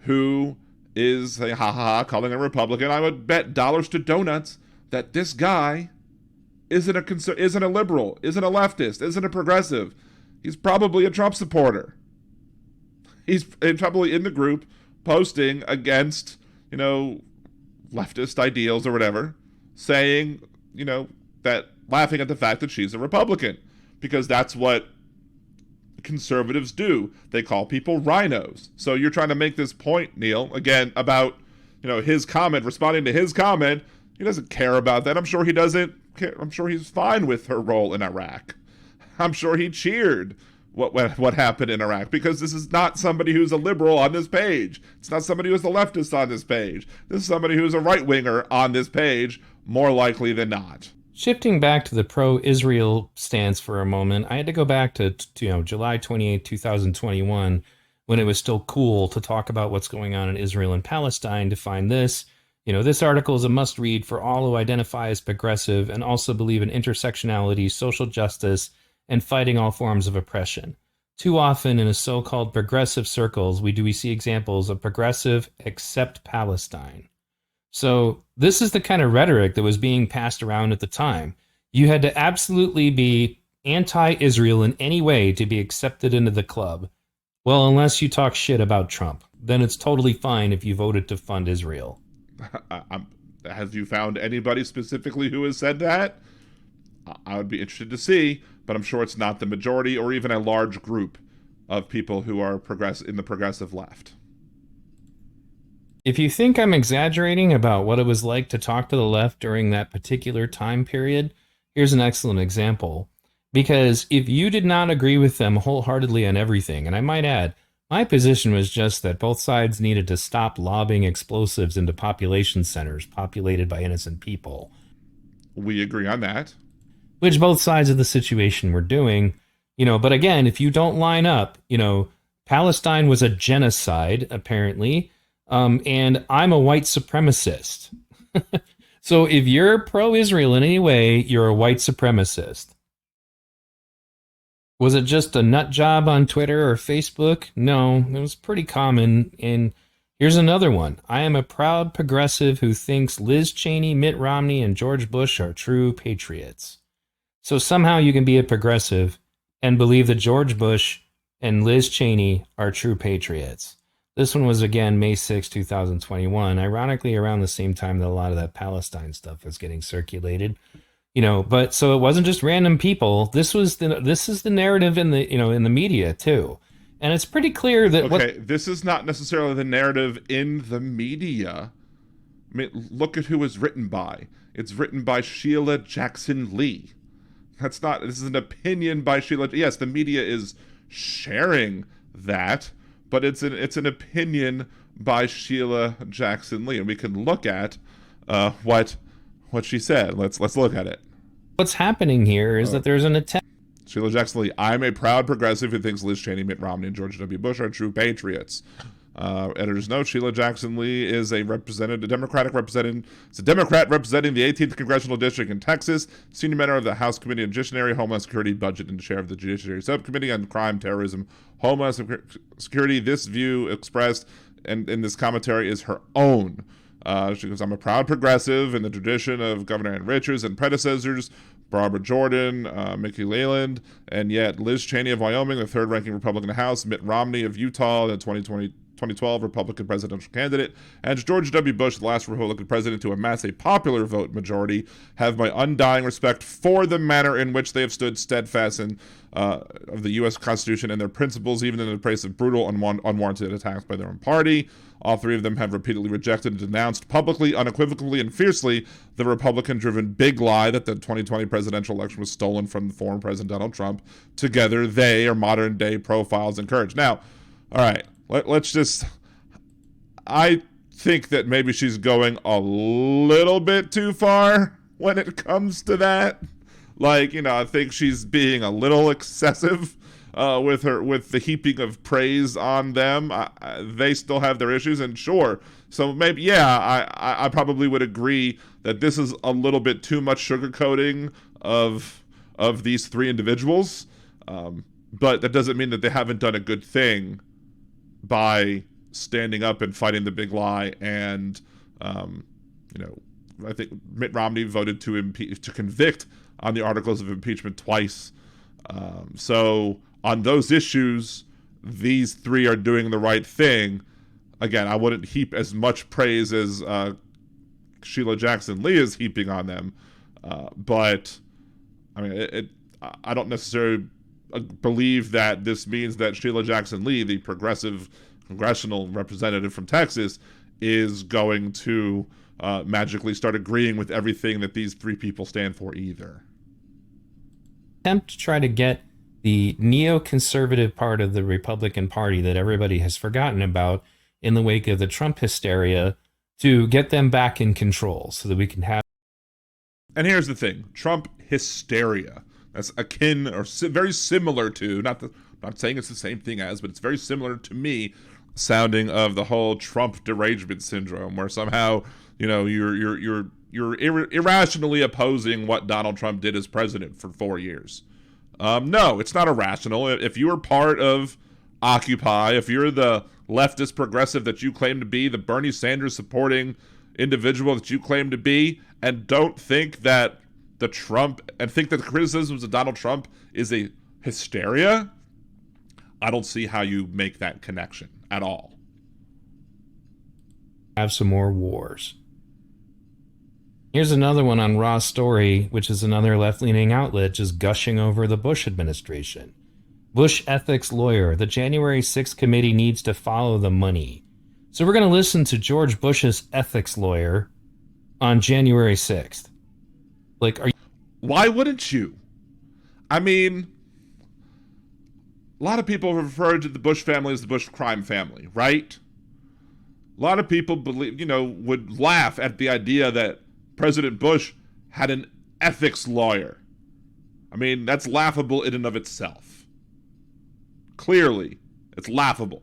who is a calling a Republican. I would bet dollars to donuts that this guy isn't a liberal, isn't a leftist, isn't a progressive. He's probably a Trump supporter. He's probably in the group posting against, leftist ideals or whatever, saying, that laughing at the fact that she's a Republican, because that's what conservatives do. They call people rhinos. So you're trying to make this point, Neil, again, about, his comment, responding to his comment. He doesn't care about that. I'm sure he doesn't care. I'm sure he's fine with her role in Iraq. I'm sure he cheered what happened in Iraq, because this is not somebody who's a liberal on this page. It's not somebody who's a leftist on this page. This is somebody who's a right-winger on this page, more likely than not. Shifting back to the pro-Israel stance for a moment, I had to go back to July 28, 2021, when it was still cool to talk about what's going on in Israel and Palestine, to find this. This article is a must-read for all who identify as progressive and also believe in intersectionality, social justice, and fighting all forms of oppression. Too often in a so-called progressive circles, we see examples of progressive accept Palestine. So this is the kind of rhetoric that was being passed around at the time. You had to absolutely be anti-Israel in any way to be accepted into the club. Well, unless you talk shit about Trump, then it's totally fine if you voted to fund Israel. Have you found anybody specifically who has said that? I would be interested to see, but I'm sure it's not the majority or even a large group of people who are in the progressive left. If you think I'm exaggerating about what it was like to talk to the left during that particular time period, here's an excellent example. Because if you did not agree with them wholeheartedly on everything, and I might add, my position was just that both sides needed to stop lobbing explosives into population centers populated by innocent people. We agree on that. Which both sides of the situation were doing, but again, if you don't line up, Palestine was a genocide, apparently, and I'm a white supremacist. So if you're pro-Israel in any way, you're a white supremacist. Was it just a nut job on Twitter or Facebook? No, it was pretty common. And here's another one. I am a proud progressive who thinks Liz Cheney, Mitt Romney, and George Bush are true patriots. So somehow you can be a progressive and believe that George Bush and Liz Cheney are true patriots. This one was, again, May 6, 2021, ironically around the same time that a lot of that Palestine stuff was getting circulated. But so it wasn't just random people. This is the narrative in the media too. And it's pretty clear that this is not necessarily the narrative in the media. I mean, look at who it's written by. It's written by Sheila Jackson Lee. This is an opinion by Sheila. Yes, the media is sharing that, but it's an opinion by Sheila Jackson Lee, and we can look at what she said. Let's look at it. What's happening here is that there's an attempt. Sheila Jackson Lee, I'm a proud progressive who thinks Liz Cheney, Mitt Romney, and George W. Bush are true patriots. Editor's note, Sheila Jackson Lee is a Democrat representing the 18th Congressional District in Texas, senior member of the House Committee on Judiciary, Homeland Security, Budget, and chair of the Judiciary Subcommittee on Crime, Terrorism, Homeland Security. This view expressed in this commentary is her own. She goes, I'm a proud progressive in the tradition of Governor Ann Richards and predecessors, Barbara Jordan, Mickey Leland, and yet Liz Cheney of Wyoming, the third-ranking Republican in the House, Mitt Romney of Utah, the 2012 Republican presidential candidate, and George W. Bush, the last Republican president to amass a popular vote majority, have my undying respect for the manner in which they have stood steadfast in of the U.S. Constitution and their principles, even in the face of brutal, unwarranted attacks by their own party. All three of them have repeatedly rejected and denounced publicly, unequivocally, and fiercely the Republican-driven big lie that the 2020 presidential election was stolen from former President Donald Trump. Together, they are modern-day profiles and courage. Now, all right, let's just... I think that maybe she's going a little bit too far when it comes to that. Like, I think she's being a little excessive with the heaping of praise on them. They still have their issues, and sure, so maybe, yeah, I probably would agree that this is a little bit too much sugarcoating of these three individuals, but that doesn't mean that they haven't done a good thing by standing up and fighting the big lie. And I think Mitt Romney voted to convict on the articles of impeachment twice. So on those issues, these three are doing the right thing. Again, I wouldn't heap as much praise as Sheila Jackson Lee is heaping on them. But I mean, I don't necessarily believe that this means that Sheila Jackson Lee, the progressive congressional representative from Texas, is going to magically start agreeing with everything that these three people stand for either. Attempt to try to get the neoconservative part of the Republican Party that everybody has forgotten about in the wake of the Trump hysteria to get them back in control so that we can have... And here's the thing, Trump hysteria. That's akin or very similar to, not saying it's the same thing as, but it's very similar to me sounding of the whole Trump derangement syndrome, where somehow, you're irrationally opposing what Donald Trump did as president for 4 years. No, it's not irrational. If you are part of Occupy, if you're the leftist progressive that you claim to be, the Bernie Sanders supporting individual that you claim to be, and don't think that the criticisms of Donald Trump is a hysteria, I don't see how you make that connection at all. Have some more wars. Here's another one on Raw Story, which is another left-leaning outlet just gushing over the Bush administration. Bush ethics lawyer, the January 6th committee needs to follow the money. So we're going to listen to George Bush's ethics lawyer on January 6th. Why wouldn't you? I mean, a lot of people refer to the Bush family as the Bush crime family, right? A lot of people would laugh at the idea that President Bush had an ethics lawyer. I mean, that's laughable in and of itself. Clearly, it's laughable.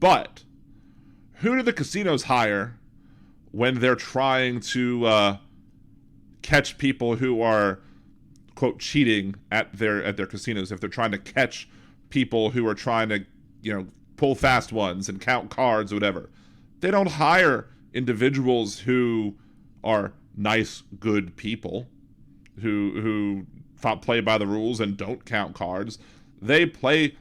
But who do the casinos hire when they're trying to catch people who are, quote, cheating at their casinos? If they're trying to catch people who are trying to, pull fast ones and count cards or whatever, they don't hire individuals who are nice, good people who play by the rules and don't count cards. They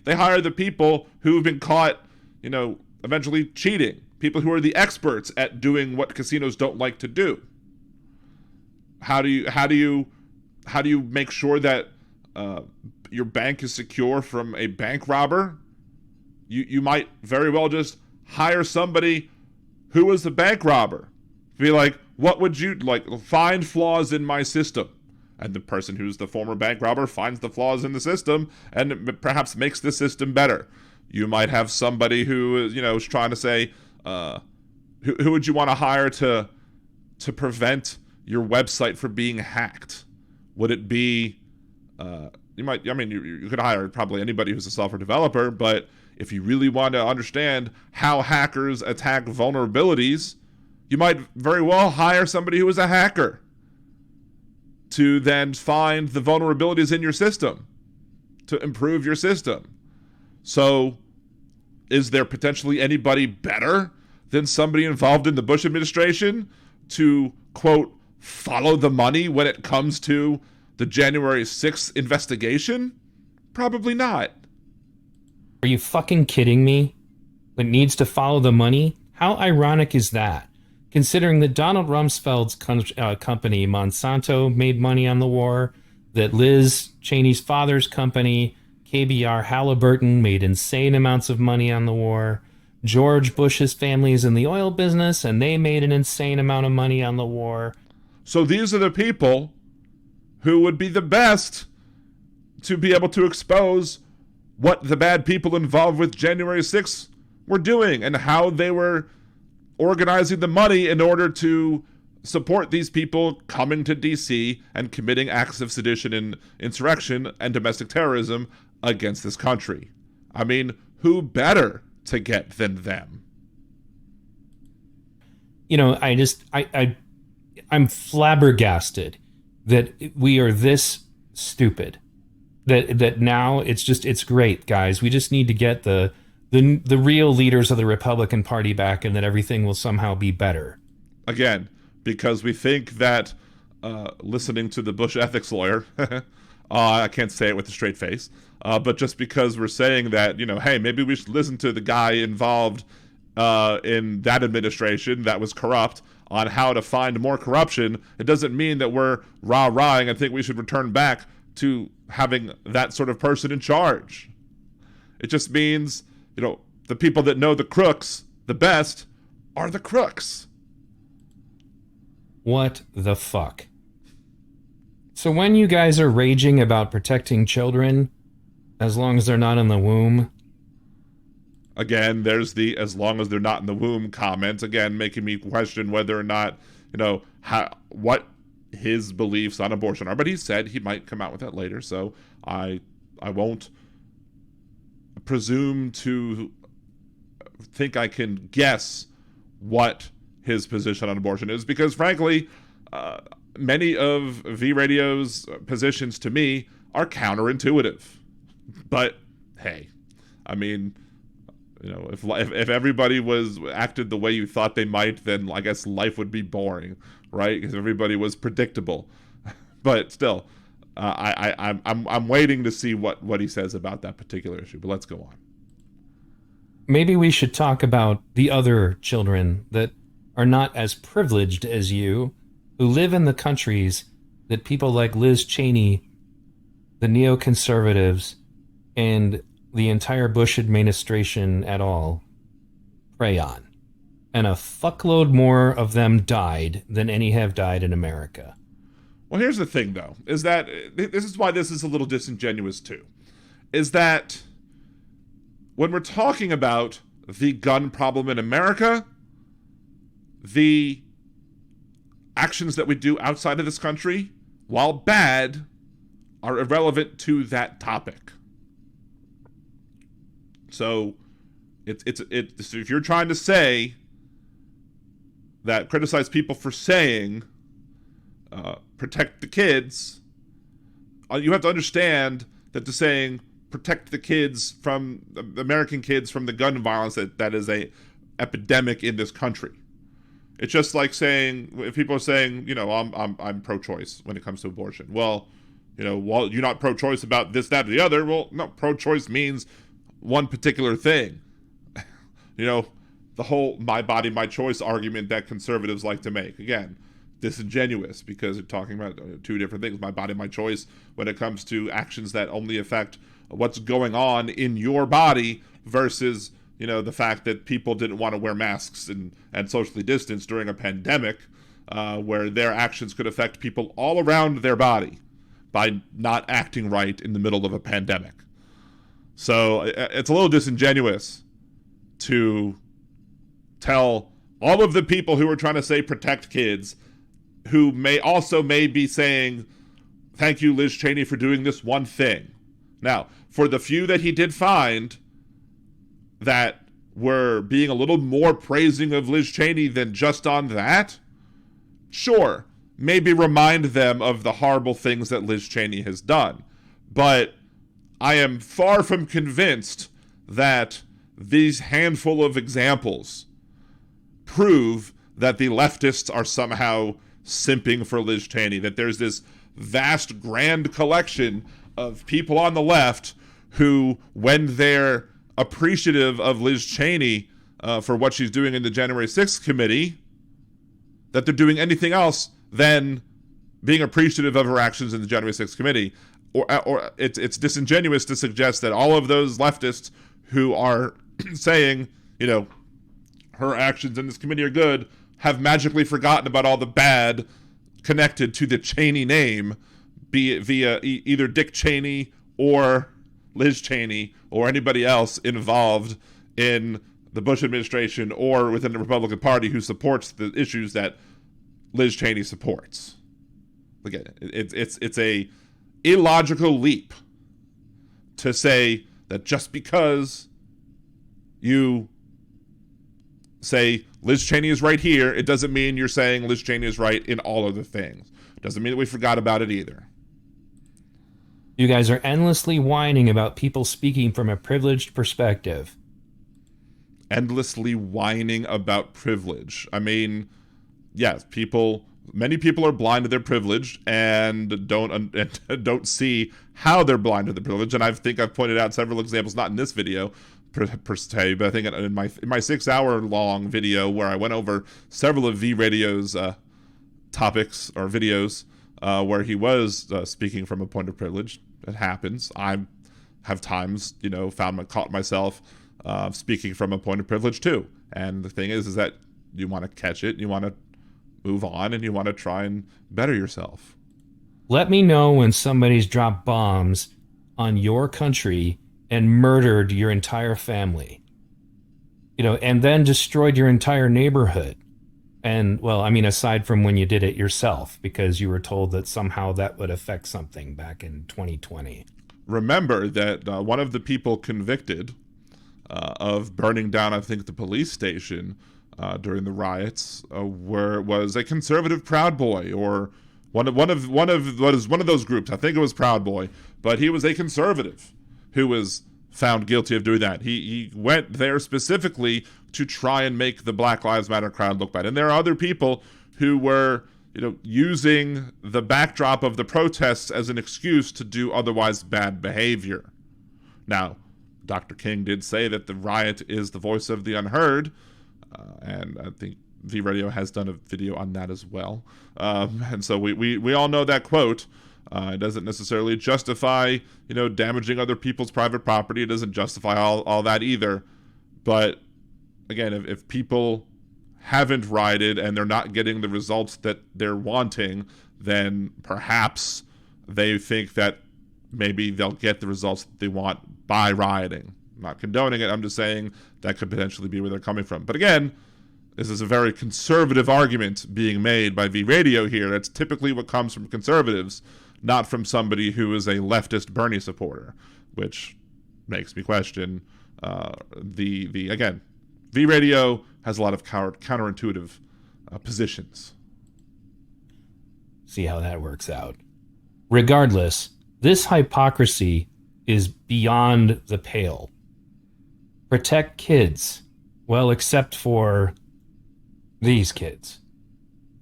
hire the people who've been caught, eventually cheating. People who are the experts at doing what casinos don't like to do. How do you make sure that your bank is secure from a bank robber? You might very well just hire somebody who was the bank robber. Be like, what would you like? Find flaws in my system. And the person who's the former bank robber finds the flaws in the system and perhaps makes the system better. You might have somebody who is trying to say, who would you want to hire to prevent your website from being hacked? Would it be you could hire probably anybody who's a software developer, but if you really want to understand how hackers attack vulnerabilities, you might very well hire somebody who is a hacker to then find the vulnerabilities in your system to improve your system. So is there potentially anybody better than somebody involved in the Bush administration to, quote, follow the money when it comes to the January 6th investigation? Probably not. Are you fucking kidding me? It needs to follow the money? How ironic is that? Considering that Donald Rumsfeld's company, Monsanto, made money on the war, that Liz Cheney's father's company, KBR Halliburton, made insane amounts of money on the war. George Bush's family is in the oil business, and they made an insane amount of money on the war. So these are the people who would be the best to be able to expose what the bad people involved with January 6th were doing and how they were organizing the money in order to support these people coming to D.C. and committing acts of sedition and insurrection and domestic terrorism against this country. I mean, who better to get than them? You know, I'm flabbergasted that we are this stupid. That now it's great, guys. We just need to get the real leaders of the Republican Party back, and that everything will somehow be better. Again, because we think that listening to the Bush ethics lawyer, I can't say it with a straight face, but just because we're saying that, you know, hey, maybe we should listen to the guy involved in that administration that was corrupt on how to find more corruption, it doesn't mean that we're rah-rahing and think we should return back to having that sort of person in charge. It just means, you know, the people that know the crooks the best are the crooks. What the fuck? So when you guys are raging about protecting children, as long as they're not in the womb... Again, there's the as long as they're not in the womb comment, again, making me question whether or not, you know, what his beliefs on abortion are. But he said he might come out with that later, so I won't presume to think I can guess what his position on abortion is, because frankly, many of V-Radio's positions to me are counterintuitive. But hey, I mean, you know, if everybody acted the way you thought they might, then I guess life would be boring, right? Because everybody was predictable. But still, I'm waiting to see what he says about that particular issue. But let's go on. Maybe we should talk about the other children that are not as privileged as you, who live in the countries that people like Liz Cheney, the neoconservatives, and the entire Bush administration at all prey on. And a fuckload more of them died than any have died in America. Well, here's the thing, though, is that this is why this is a little disingenuous, too, is that when we're talking about the gun problem in America, the actions that we do outside of this country, while bad, are irrelevant to that topic. So, if you're trying to say that, criticize people for saying protect the kids, you have to understand that the saying protect the kids from American kids from the gun violence that is a epidemic in this country. It's just like saying, if people are saying, you know, I'm pro-choice when it comes to abortion. Well, you know, well, you're not pro-choice about this, that, or the other. Well, no, pro-choice means one particular thing. You know, the whole my body, my choice argument that conservatives like to make. Again, disingenuous, because they're talking about two different things. My body, my choice when it comes to actions that only affect what's going on in your body versus, you know, the fact that people didn't want to wear masks and socially distance during a pandemic, where their actions could affect people all around their body by not acting right in the middle of a pandemic. So it's a little disingenuous to tell all of the people who are trying to say protect kids, who may be saying, thank you, Liz Cheney, for doing this one thing. Now, for the few that he did find that were being a little more praising of Liz Cheney than just on that, sure, maybe remind them of the horrible things that Liz Cheney has done. But I am far from convinced that these handful of examples prove that the leftists are somehow simping for Liz Cheney, that there's this vast, grand collection of people on the left who, when they're appreciative of Liz Cheney for what she's doing in the January 6th committee, that they're doing anything else than being appreciative of her actions in the January 6th committee. Or it's disingenuous to suggest that all of those leftists who are saying, you know, her actions in this committee are good, have magically forgotten about all the bad connected to the Cheney name, be it via either Dick Cheney or Liz Cheney or anybody else involved in the Bush administration or within the Republican Party who supports the issues that Liz Cheney supports. Again, it's a illogical leap to say that just because you say Liz Cheney is right here, it doesn't mean you're saying Liz Cheney is right in all other things. It doesn't mean that we forgot about it either. You guys are endlessly whining about people speaking from a privileged perspective. Endlessly whining about privilege. I mean, yes, many people are blind to their privilege and don't see how they're blind to the privilege. And I think I've pointed out several examples, not in this video per se, but I think in my 6-hour long video where I went over several of V Radio's topics or videos where he was speaking from a point of privilege. It happens. I have times, caught myself speaking from a point of privilege too. And the thing is that you want to catch it, you want to move on, and you want to try and better yourself. Let me know when somebody's dropped bombs on your country and murdered your entire family, and then destroyed your entire neighborhood. And, well, I mean, aside from when you did it yourself, because you were told that somehow that would affect something back in 2020. Remember that one of the people convicted of burning down, I think, the police station during the riots was a conservative Proud Boy, or one of those groups. I think it was Proud Boy, but he was a conservative who was found guilty of doing that. He went there specifically to try and make the Black Lives Matter crowd look bad. And there are other people who were, using the backdrop of the protests as an excuse to do otherwise bad behavior. Now, Dr. King did say that the riot is the voice of the unheard, and I think V Radio has done a video on that as well. And so we all know that quote. It doesn't necessarily justify, damaging other people's private property. It doesn't justify all that either. But again, if people haven't rioted and they're not getting the results that they're wanting, then perhaps they think that maybe they'll get the results that they want by rioting. I'm not condoning it. I'm just saying that could potentially be where they're coming from. But again, this is a very conservative argument being made by V Radio here. That's typically what comes from conservatives, not from somebody who is a leftist Bernie supporter, which makes me question again, V Radio has a lot of counterintuitive positions. See how that works out. Regardless, this hypocrisy is beyond the pale. Protect kids. Well, except for these kids.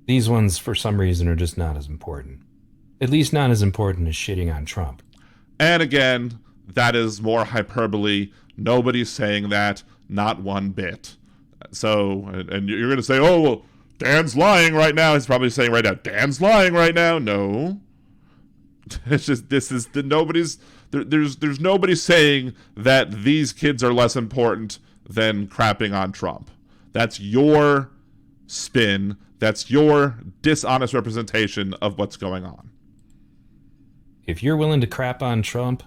These ones, for some reason, are just not as important. At least not as important as shitting on Trump. And again, that is more hyperbole. Nobody's saying that, not one bit. So, and you're going to say, oh, well, Dan's lying right now. He's probably saying right now, Dan's lying right now. No. It's just, there's nobody saying that these kids are less important than crapping on Trump. That's your spin. That's your dishonest representation of what's going on. If you're willing to crap on Trump,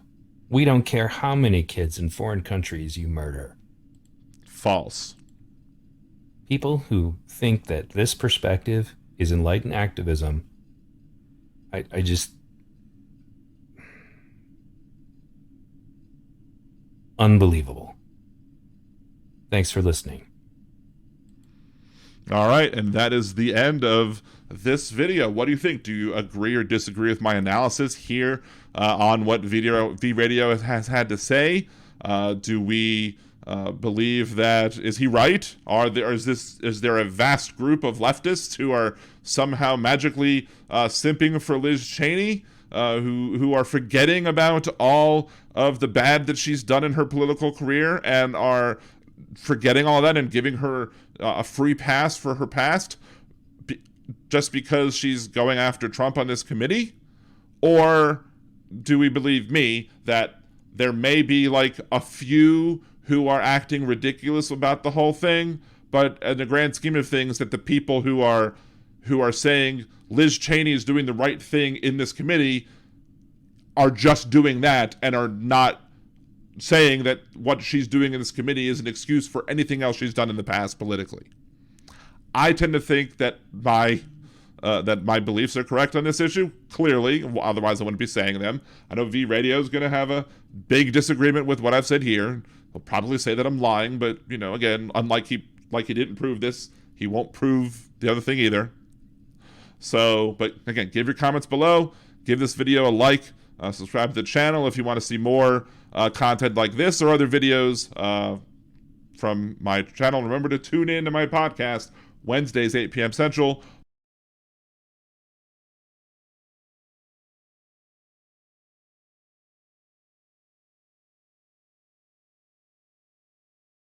we don't care how many kids in foreign countries you murder. False. People who think that this perspective is enlightened activism, I just... Unbelievable. Thanks for listening. All right, and that is the end of this video. What do you think? Do you agree or disagree with my analysis here on what V Radio has had to say? Do we believe that, is he right? Is there a vast group of leftists who are somehow magically simping for Liz Cheney, who are forgetting about all of the bad that she's done in her political career and are forgetting all that and giving her a free pass for her past just because she's going after Trump on this committee? Or do we believe me that there may be like a few who are acting ridiculous about the whole thing, but in the grand scheme of things, that the people who are saying Liz Cheney is doing the right thing in this committee are just doing that and are not saying that what she's doing in this committee is an excuse for anything else she's done in the past politically? I tend to think that my beliefs are correct on this issue, clearly, otherwise I wouldn't be saying them. I know V Radio is going to have a big disagreement with what I've said here. He'll probably say that I'm lying, but, again, unlike he didn't prove this, he won't prove the other thing either. So, but again, give your comments below, give this video a like, subscribe to the channel if you want to see more content like this or other videos from my channel. Remember to tune in to my podcast Wednesdays, 8 p.m. Central,